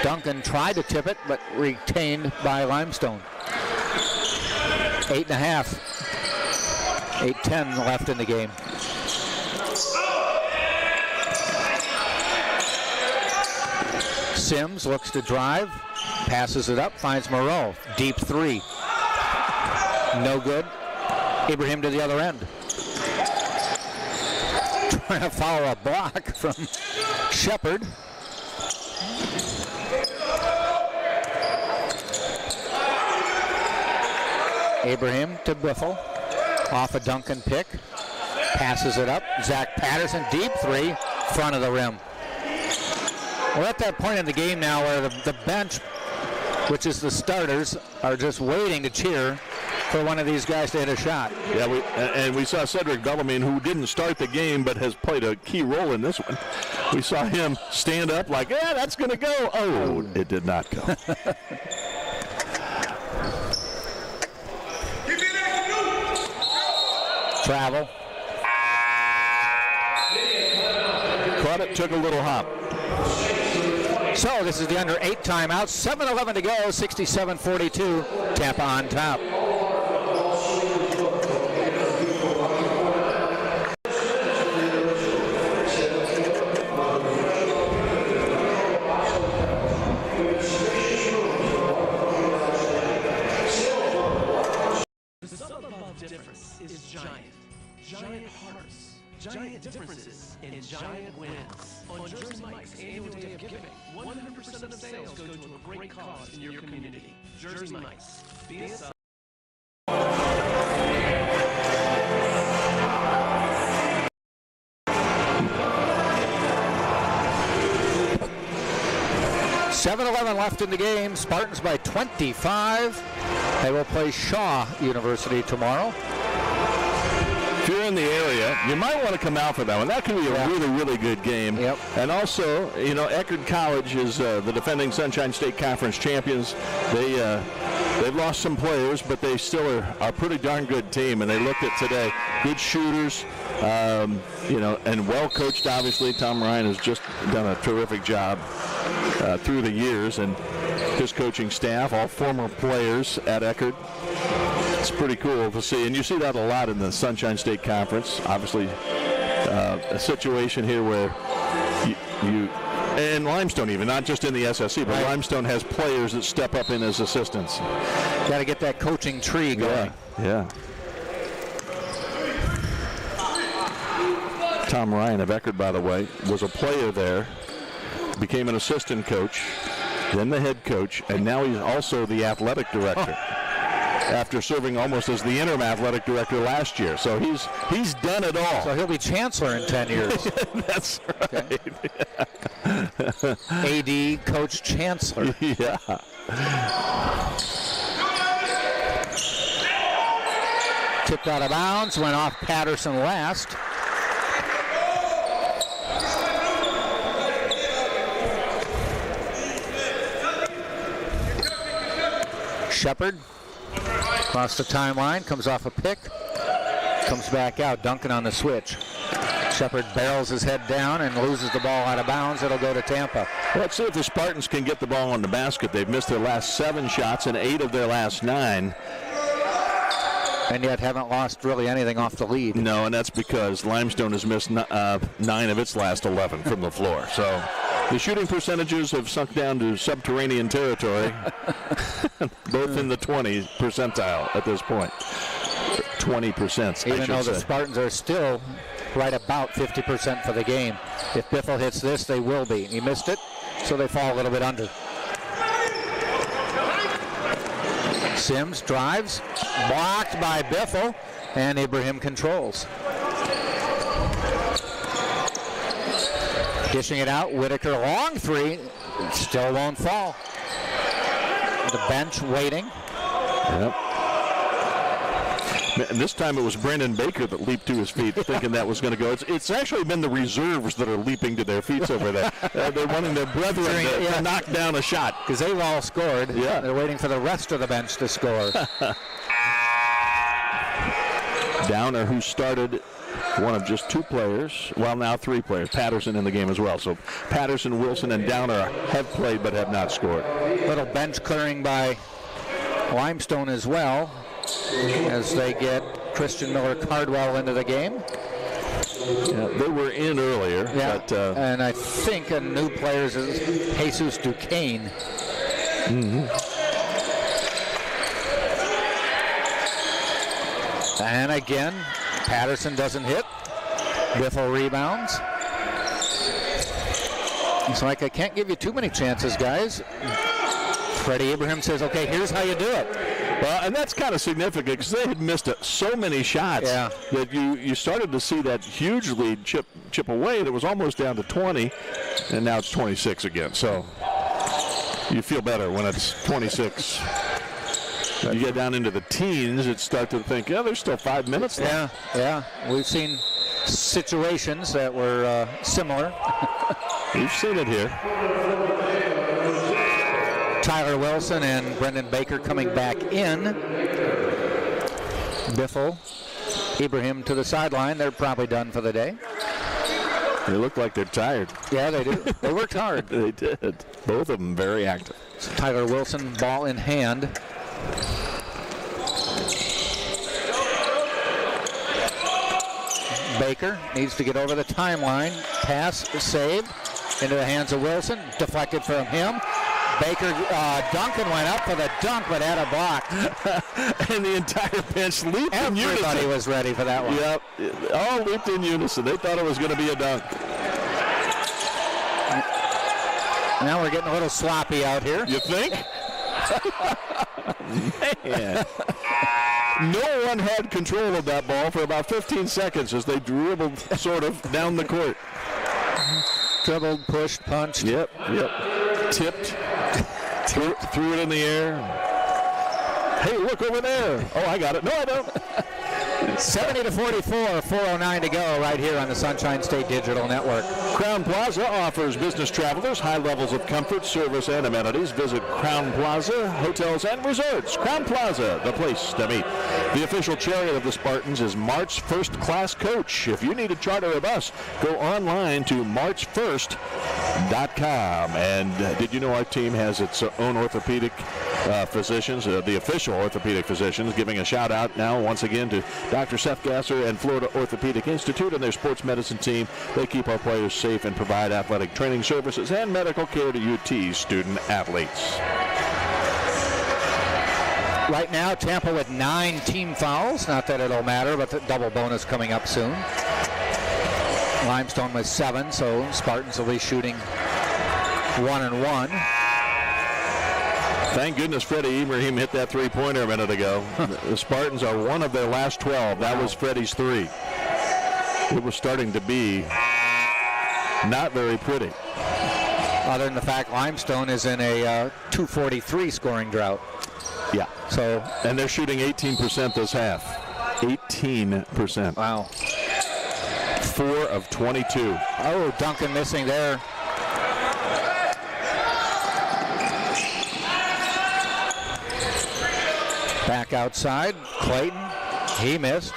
Duncan tried to tip it, but retained by Limestone. 8.5. 8:10 left in the game. Sims looks to drive, passes it up, finds Moreau. Deep 3. No good. Ibrahim to the other end. Trying to follow a block from Shepard. Ibrahim to Biffle. Off a Duncan pick. Passes it up. Zach Patterson, deep 3, front of the rim. We're at that point in the game now where the bench, which is the starters, are just waiting to cheer for one of these guys to hit a shot. Yeah, we saw Cedric Bellarmine, who didn't start the game but has played a key role in this one. We saw him stand up like, yeah, that's going to go. Oh, it did not go. Travel. Caught it, took a little hop. So this is the under 8 timeout. 7:11 to go. 67-42. Tampa on top. The sum above difference is giant. Giant hearts. Giant differences in giant wins. On Jersey Mike's annual day of giving, 100% of sales go to a great cause in your community. Jersey Mike's. Be a sub. Left in the game. Spartans by 25. They will play Shaw University tomorrow. If you're in the area, you might want to come out for that one. That could be a really, really good game. Yep. And also, you know, Eckerd College is the defending Sunshine State Conference champions. They've lost some players, but they still are a pretty darn good team. And they looked at today, good shooters, you know, and well coached. Obviously, Tom Ryan has just done a terrific job through the years, and his coaching staff, all former players at Eckerd. It's pretty cool to see, and you see that a lot in the Sunshine State Conference. Obviously, a situation here where you and Limestone, even not just in the SSC, but Limestone has players that step up in as assistants. Got to get that coaching tree going. Yeah. Tom Ryan of Eckerd, by the way, was a player there, became an assistant coach, then the head coach, and now he's also the athletic director. After serving almost as the interim athletic director last year. So he's done it all. So he'll be chancellor in 10 years. That's right. Okay. AD, coach, chancellor. Yeah. Tipped out of bounds, went off Patterson last. Shepard across the timeline, comes off a pick, comes back out, Duncan on the switch. Shepard barrels his head down and loses the ball out of bounds. It'll go to Tampa. Well, let's see if the Spartans can get the ball on the basket. They've missed their last 7 shots and 8 of their last 9. And yet haven't lost really anything off the lead. No, and that's because Limestone has missed 9 of its last 11 from the floor. So the shooting percentages have sunk down to subterranean territory, both in the 20 percentile at this point. 20%, even though the Spartans are still right about 50% for the game. If Biffle hits this, they will be. He missed it, so they fall a little bit under. Sims drives, blocked by Biffle, and Ibrahim controls. Dishing it out, Whitaker, long 3, still won't fall. The bench waiting. Yep. And this time it was Brandon Baker that leaped to his feet thinking that was going to go. It's actually been the reserves that are leaping to their feet over there. They're wanting their brethren to knock down a shot. Because they've all scored. Yeah. They're waiting for the rest of the bench to score. Downer, who started one of just 2 players, well, now 3 players. Patterson in the game as well. So Patterson, Wilson, and Downer have played but have not scored. Little bench clearing by Limestone as well, as they get Christian Miller-Cardwell into the game. Yeah, they were in earlier. Yeah, but, and I think a new player is Jesus Duquesne. Mm-hmm. And again, Patterson doesn't hit. Biffle rebounds. It's like, I can't give you too many chances, guys. Freddie Abraham says, okay, here's how you do it. Well, and that's kind of significant because they had missed so many shots that you started to see that huge lead chip away. It was almost down to 20, and now it's 26 again. So you feel better when it's 26. You get down into the teens, it start to think, yeah, there's still 5 minutes left. Yeah. We've seen situations that were similar. We've seen it here. Tyler Wilson and Brendan Baker coming back in. Biffle, Ibrahim to the sideline. They're probably done for the day. They look like they're tired. Yeah, they do. They worked hard. They did. Both of them very active. So Tyler Wilson, ball in hand. Baker needs to get over the timeline. Pass saved into the hands of Wilson. Deflected from him. Baker, Duncan went up for the dunk, but had a block. And the entire bench leaped in unison. Everybody was ready for that one. Yep, all leaped in unison. They thought it was going to be a dunk. Now we're getting a little sloppy out here. You think? Man. No one had control of that ball for about 15 seconds as they dribbled sort of down the court. Dribbled, pushed, punched. Yep. Tipped. Threw it in the air. Hey, look over there. Oh, I got it. No, I don't. 70-44, 4:09 to go right here on the Sunshine State Digital Network. Crown Plaza offers business travelers high levels of comfort, service, and amenities. Visit Crown Plaza Hotels and Resorts. Crown Plaza, the place to meet. The official chariot of the Spartans is March First Class Coach. If you need to charter a bus, go online to marchfirst.com. And did you know our team has its own orthopedic physicians, the official orthopedic physicians, giving a shout out now once again to Dr. Seth Gasser and Florida Orthopedic Institute and their sports medicine team. They keep our players safe and provide athletic training services and medical care to UT student athletes. Right now, Tampa with 9 team fouls. Not that it'll matter, but the double bonus coming up soon. Limestone with 7, so Spartans will be shooting 1-1. Thank goodness Freddie Ibrahim hit that three-pointer a minute ago. The Spartans are one of their last 12. That was Freddie's 3. It was starting to be not very pretty. Other than the fact Limestone is in a 243 scoring drought. Yeah. So, and they're shooting 18% this half. 18%. Wow. 4 of 22. Oh, Duncan missing there. Back outside, Clayton, he missed.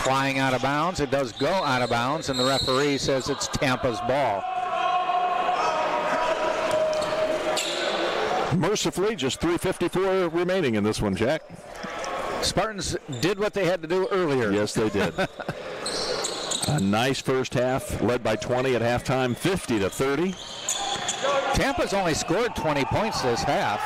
Flying out of bounds, it does go out of bounds, and the referee says it's Tampa's ball. Mercifully, just 3:54 remaining in this one, Jack. Spartans did what they had to do earlier. Yes, they did. A nice first half, led by 20 at halftime, 50-30. Tampa's only scored 20 points this half.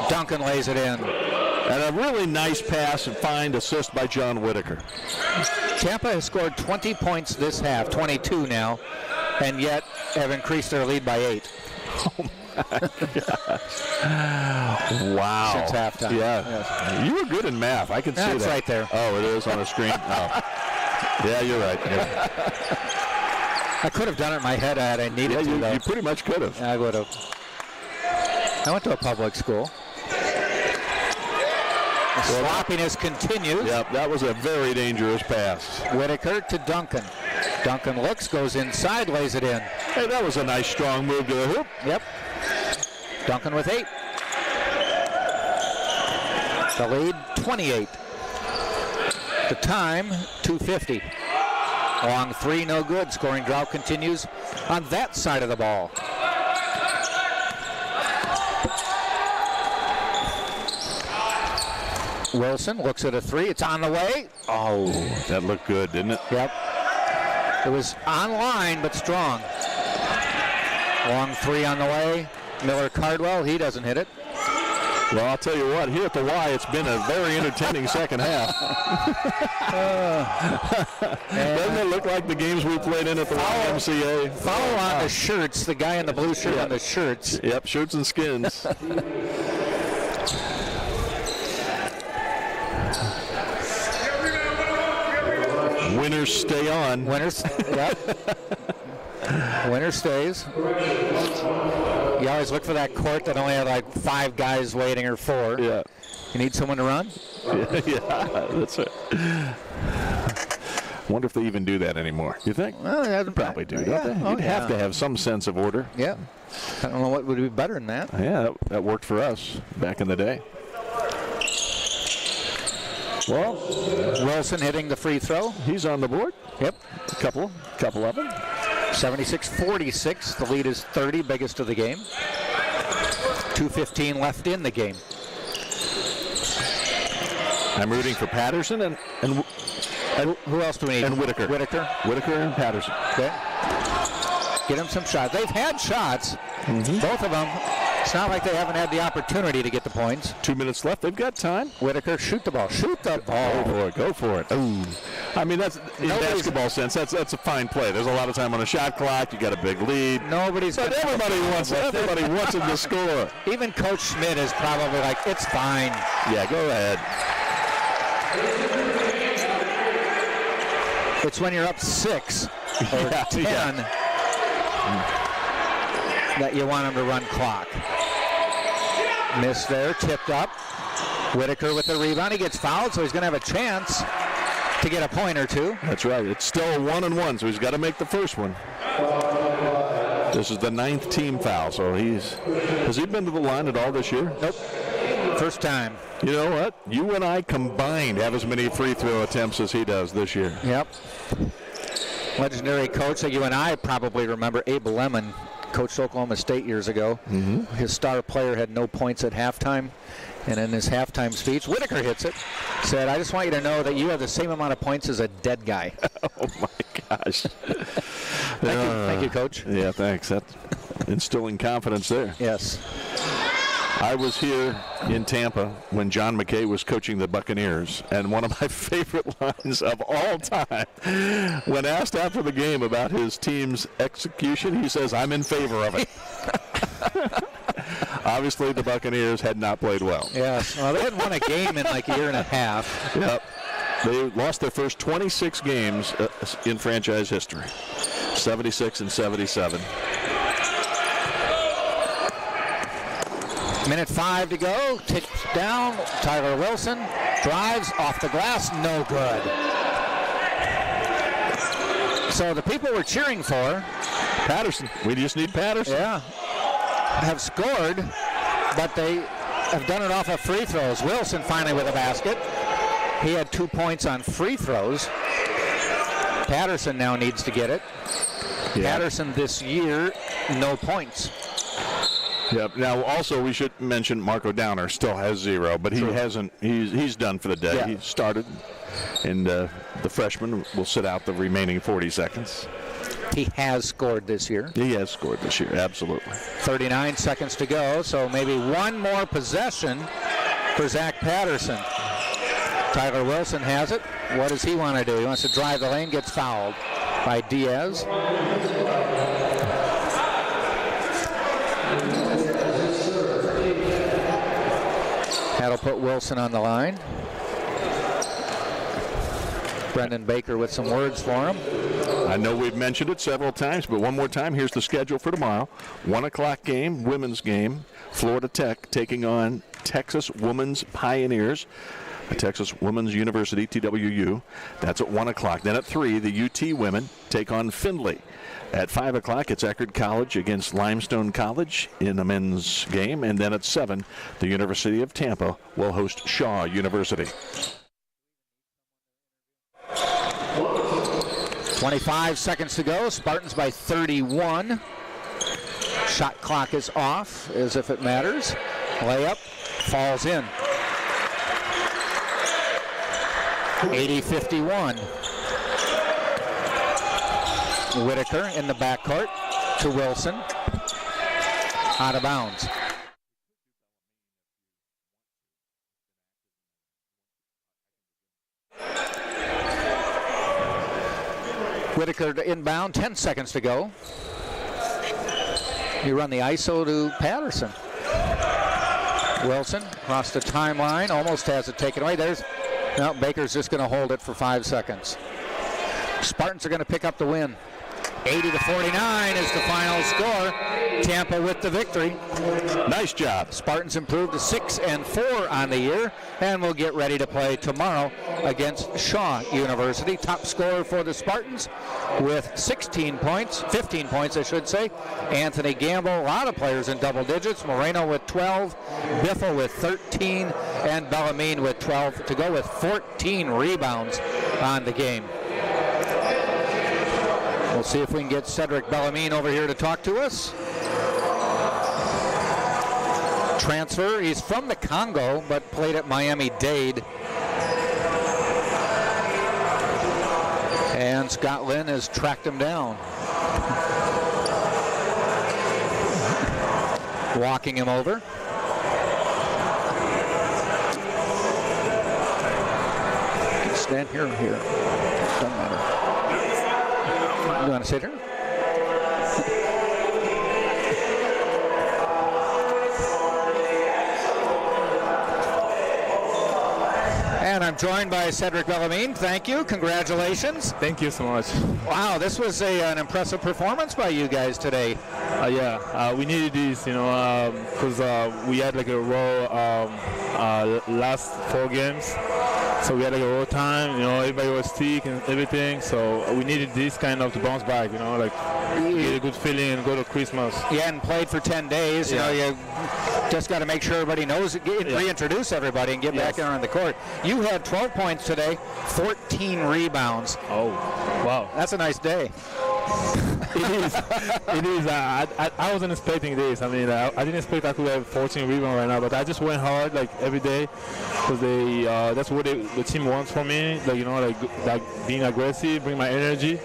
Duncan lays it in. And a really nice pass and find assist by John Whitaker. Tampa has scored 20 points this half, 22 now, and yet have increased their lead by 8. Oh my gosh. Wow. Since halftime. Yeah. Yes. You were good in math. I can see that. That's right there. Oh, it is on the screen? Oh. Yeah, you're right. Yeah. I could have done it in my head had I needed to, though. You pretty much could have. I would have. I went to a public school. The sloppiness continues. Yep, that was a very dangerous pass. Whitaker to Duncan. Duncan looks, goes inside, lays it in. Hey, that was a nice strong move to the hoop. Yep. Duncan with 8. The lead, 28. The time, 2:50. Long 3, no good. Scoring drought continues on that side of the ball. Wilson looks at a 3. It's on the way. Oh, that looked good, didn't it? Yep. It was on line, but strong. Long 3 on the way. Miller Cardwell, he doesn't hit it. Well, I'll tell you what, here at the Y, it's been a very entertaining second half. Doesn't it look like the games we played in at the YMCA? Follow on the shirts, the guy in the blue shirt on the shirts. Yep, shirts and skins. Winners stay on. Winners, yep. Winner stays. You always look for that court that only had like 5 guys waiting or 4. Yeah. You need someone to run? Yeah, that's it. Wonder if they even do that anymore. You think? Well, they probably do, don't they? You'd have to have some sense of order. Yeah. I don't know what would be better than that. Yeah, that worked for us back in the day. Well, Wilson hitting the free throw. He's on the board. Yep. A couple of them. 76-46. The lead is 30, biggest of the game. 2:15 left in the game. I'm rooting for Patterson and Who else do we need? And Whitaker. Whitaker and Patterson. Okay. Get them some shots. They've had shots, both of them. It's not like they haven't had the opportunity to get the points. 2 minutes left. They've got time. Whitaker, shoot the ball. Shoot the ball. Go for it. Ooh. I mean, that's in basketball sense. That's a fine play. There's a lot of time on a shot clock. You got a big lead. But everybody wants him to score. Even Coach Schmidt is probably like, it's fine. Yeah, go ahead. It's when you're up 6 or 10 that you want him to run clock. Miss there, tipped up. Whitaker with the rebound. He gets fouled, so he's going to have a chance to get a point or two. That's right. It's still a 1-and-1, so he's got to make the first one. This is the 9th team foul, so has he been to the line at all this year? Nope. First time. You know what? You and I combined have as many free throw attempts as he does this year. Yep. Legendary coach that you and I probably remember, Abe Lemon, coached Oklahoma State years ago. His star player had no points at halftime. And in his halftime speech, Whitaker hits it, said, I just want you to know that you have the same amount of points as a dead guy. Oh, my gosh. Thank you, Coach. Yeah, thanks. That's instilling confidence there. Yes. I was here in Tampa when John McKay was coaching the Buccaneers, and one of my favorite lines of all time, when asked after the game about his team's execution, he says, I'm in favor of it. Obviously, the Buccaneers had not played well. Yes. Well, they hadn't won a game in like a year and a half. Yep. They lost their first 26 games in franchise history, 76-77. Minute 5 to go. Tips down. Tyler Wilson drives off the glass. No good. So the people we're cheering for, Patterson. We just need Patterson. yeah, have scored, but they have done it off of free throws. Wilson finally with a basket. He had 2 points on free throws. Patterson now needs to get it. Yeah. Patterson this year, no points. Yep. Now, also, we should mention Marco Downer still has 0, but he hasn't. He's done for the day. Yeah. He started, and the freshman will sit out the remaining 40 seconds. He has scored this year. He has scored this year, absolutely. 39 seconds to go, so maybe one more possession for Zach Patterson. Tyler Wilson has it. What does he want to do? He wants to drive the lane, gets fouled by Diaz. That'll put Wilson on the line. Brendan Baker with some words for him. I know we've mentioned it several times, but one more time, here's the schedule for tomorrow. 1 o'clock game, women's game. Florida Tech taking on Texas Women's Pioneers. Texas Women's University, TWU. That's at 1 o'clock. Then at 3, the UT women take on Findlay. At 5 o'clock, it's Eckerd College against Limestone College in a men's game. And then at 7, the University of Tampa will host Shaw University. 25 seconds to go. Spartans by 31. Shot clock is off, as if it matters. Layup falls in. 80-51. Whitaker in the backcourt to Wilson. Out of bounds. Whitaker to inbound, 10 seconds to go. You run the ISO to Patterson. Wilson across the timeline, almost has it taken away. No, Baker's just going to hold it for 5 seconds. Spartans are going to pick up the win. 80-49 is the final score. Tampa with the victory. Nice job. Spartans improved to 6-4 on the year, and will get ready to play tomorrow against Shaw University. Top scorer for the Spartans with 15 points, I should say. Anthony Gamble, a lot of players in double digits. Moreno with 12, Biffle with 13, and Bellamine with 12 to go with 14 rebounds on the game. We'll see if we can get Cedric Bellarmine over here to talk to us. Transfer. He's from the Congo, but played at Miami-Dade. And Scott Lynn has tracked him down. Walking him over. Can stand here or here. Doesn't matter. You want to sit here? And I'm joined by Cedric Bellarmine. Thank you. Congratulations. Thank you so much. Wow, this was an impressive performance by you guys today. We needed this, because we had like a row last 4 games. So we had like a row time, everybody was sick and everything. So we needed this kind of to bounce back, get a good feeling and go to Christmas. You hadn't played for 10 days. Yeah. You just got to make sure everybody knows, reintroduce everybody and get back there on the court. You had 12 points today, 14 rebounds. Oh, wow. That's a nice day. It is. It is. I wasn't expecting this. I mean, I didn't expect I could have 14 rebounds right now, but I just went hard like every day because that's what the team wants from me. Like being aggressive, bring my energy.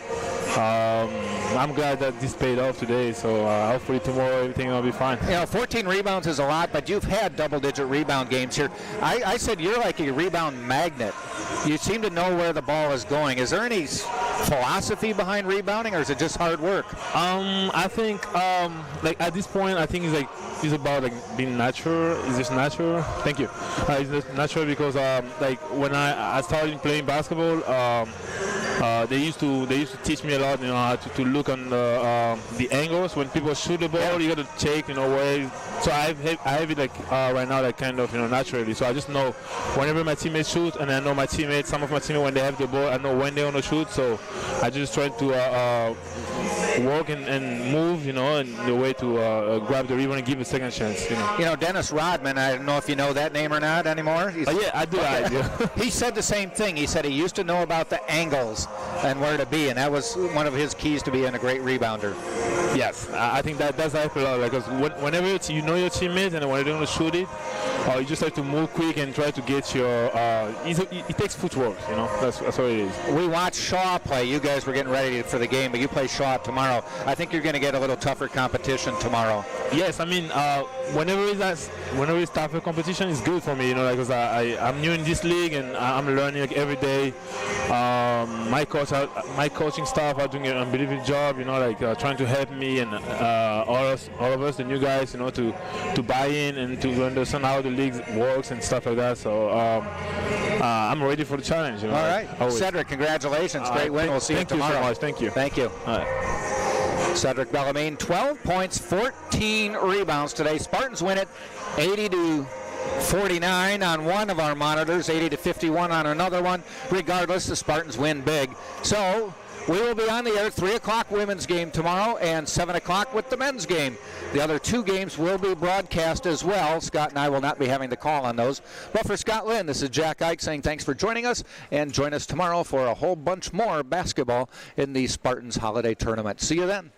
I'm glad that this paid off today, so hopefully tomorrow everything will be fine. 14 rebounds is a lot, but you've had double-digit rebound games here. I said you're like a rebound magnet. You seem to know where the ball is going. Is there any philosophy behind rebounding, or is it just hard work? I think at this point, I think it's about being natural. It's just natural. Thank you. It's just natural because when I started playing basketball, they used to teach me a lot, how to look on the angles when people shoot the ball. You got to check, where. So I have it right now, kind of naturally. So I just know whenever my teammates shoot, and I know some of my teammates when they have the ball, I know when they want to shoot. So I just try to work and move, in the way to grab the rebound and give a second chance. Dennis Rodman. I don't know if you know that name or not anymore. Yeah, I do. I do. He said the same thing. He said he used to know about the angles and where to be, and that was one of his keys to being a great rebounder. Yes, I think that's helped a lot. Because whenever you know your teammates and when they want to shoot it, you just have to move quick and try to get your. It takes footwork, That's what it is. We watched Shaw play. You guys were getting ready for the game, but you play Shaw tomorrow. I think you're going to get a little tougher competition tomorrow. Yes, I mean, whenever it's tougher competition, it's good for me, because I'm new in this league and I'm learning every day. My coaching staff are doing an unbelievable job, trying to help me and all of us, the new guys, to buy in and to understand how the league works and stuff like that. So I'm ready for the challenge. All right, always. Cedric, congratulations! Great win. We'll see you tomorrow. Thank you so much. Thank you. All right. Cedric Bellarmine, 12 points, 14 rebounds today. Spartans win it 80-49 on one of our monitors, 80-51 on another one. Regardless, the Spartans win big. So we will be on the air 3 o'clock women's game tomorrow and 7 o'clock with the men's game. The other 2 games will be broadcast as well. Scott and I will not be having to call on those. But for Scott Lynn, this is Jack Ike saying thanks for joining us, and join us tomorrow for a whole bunch more basketball in the Spartans Holiday Tournament. See you then.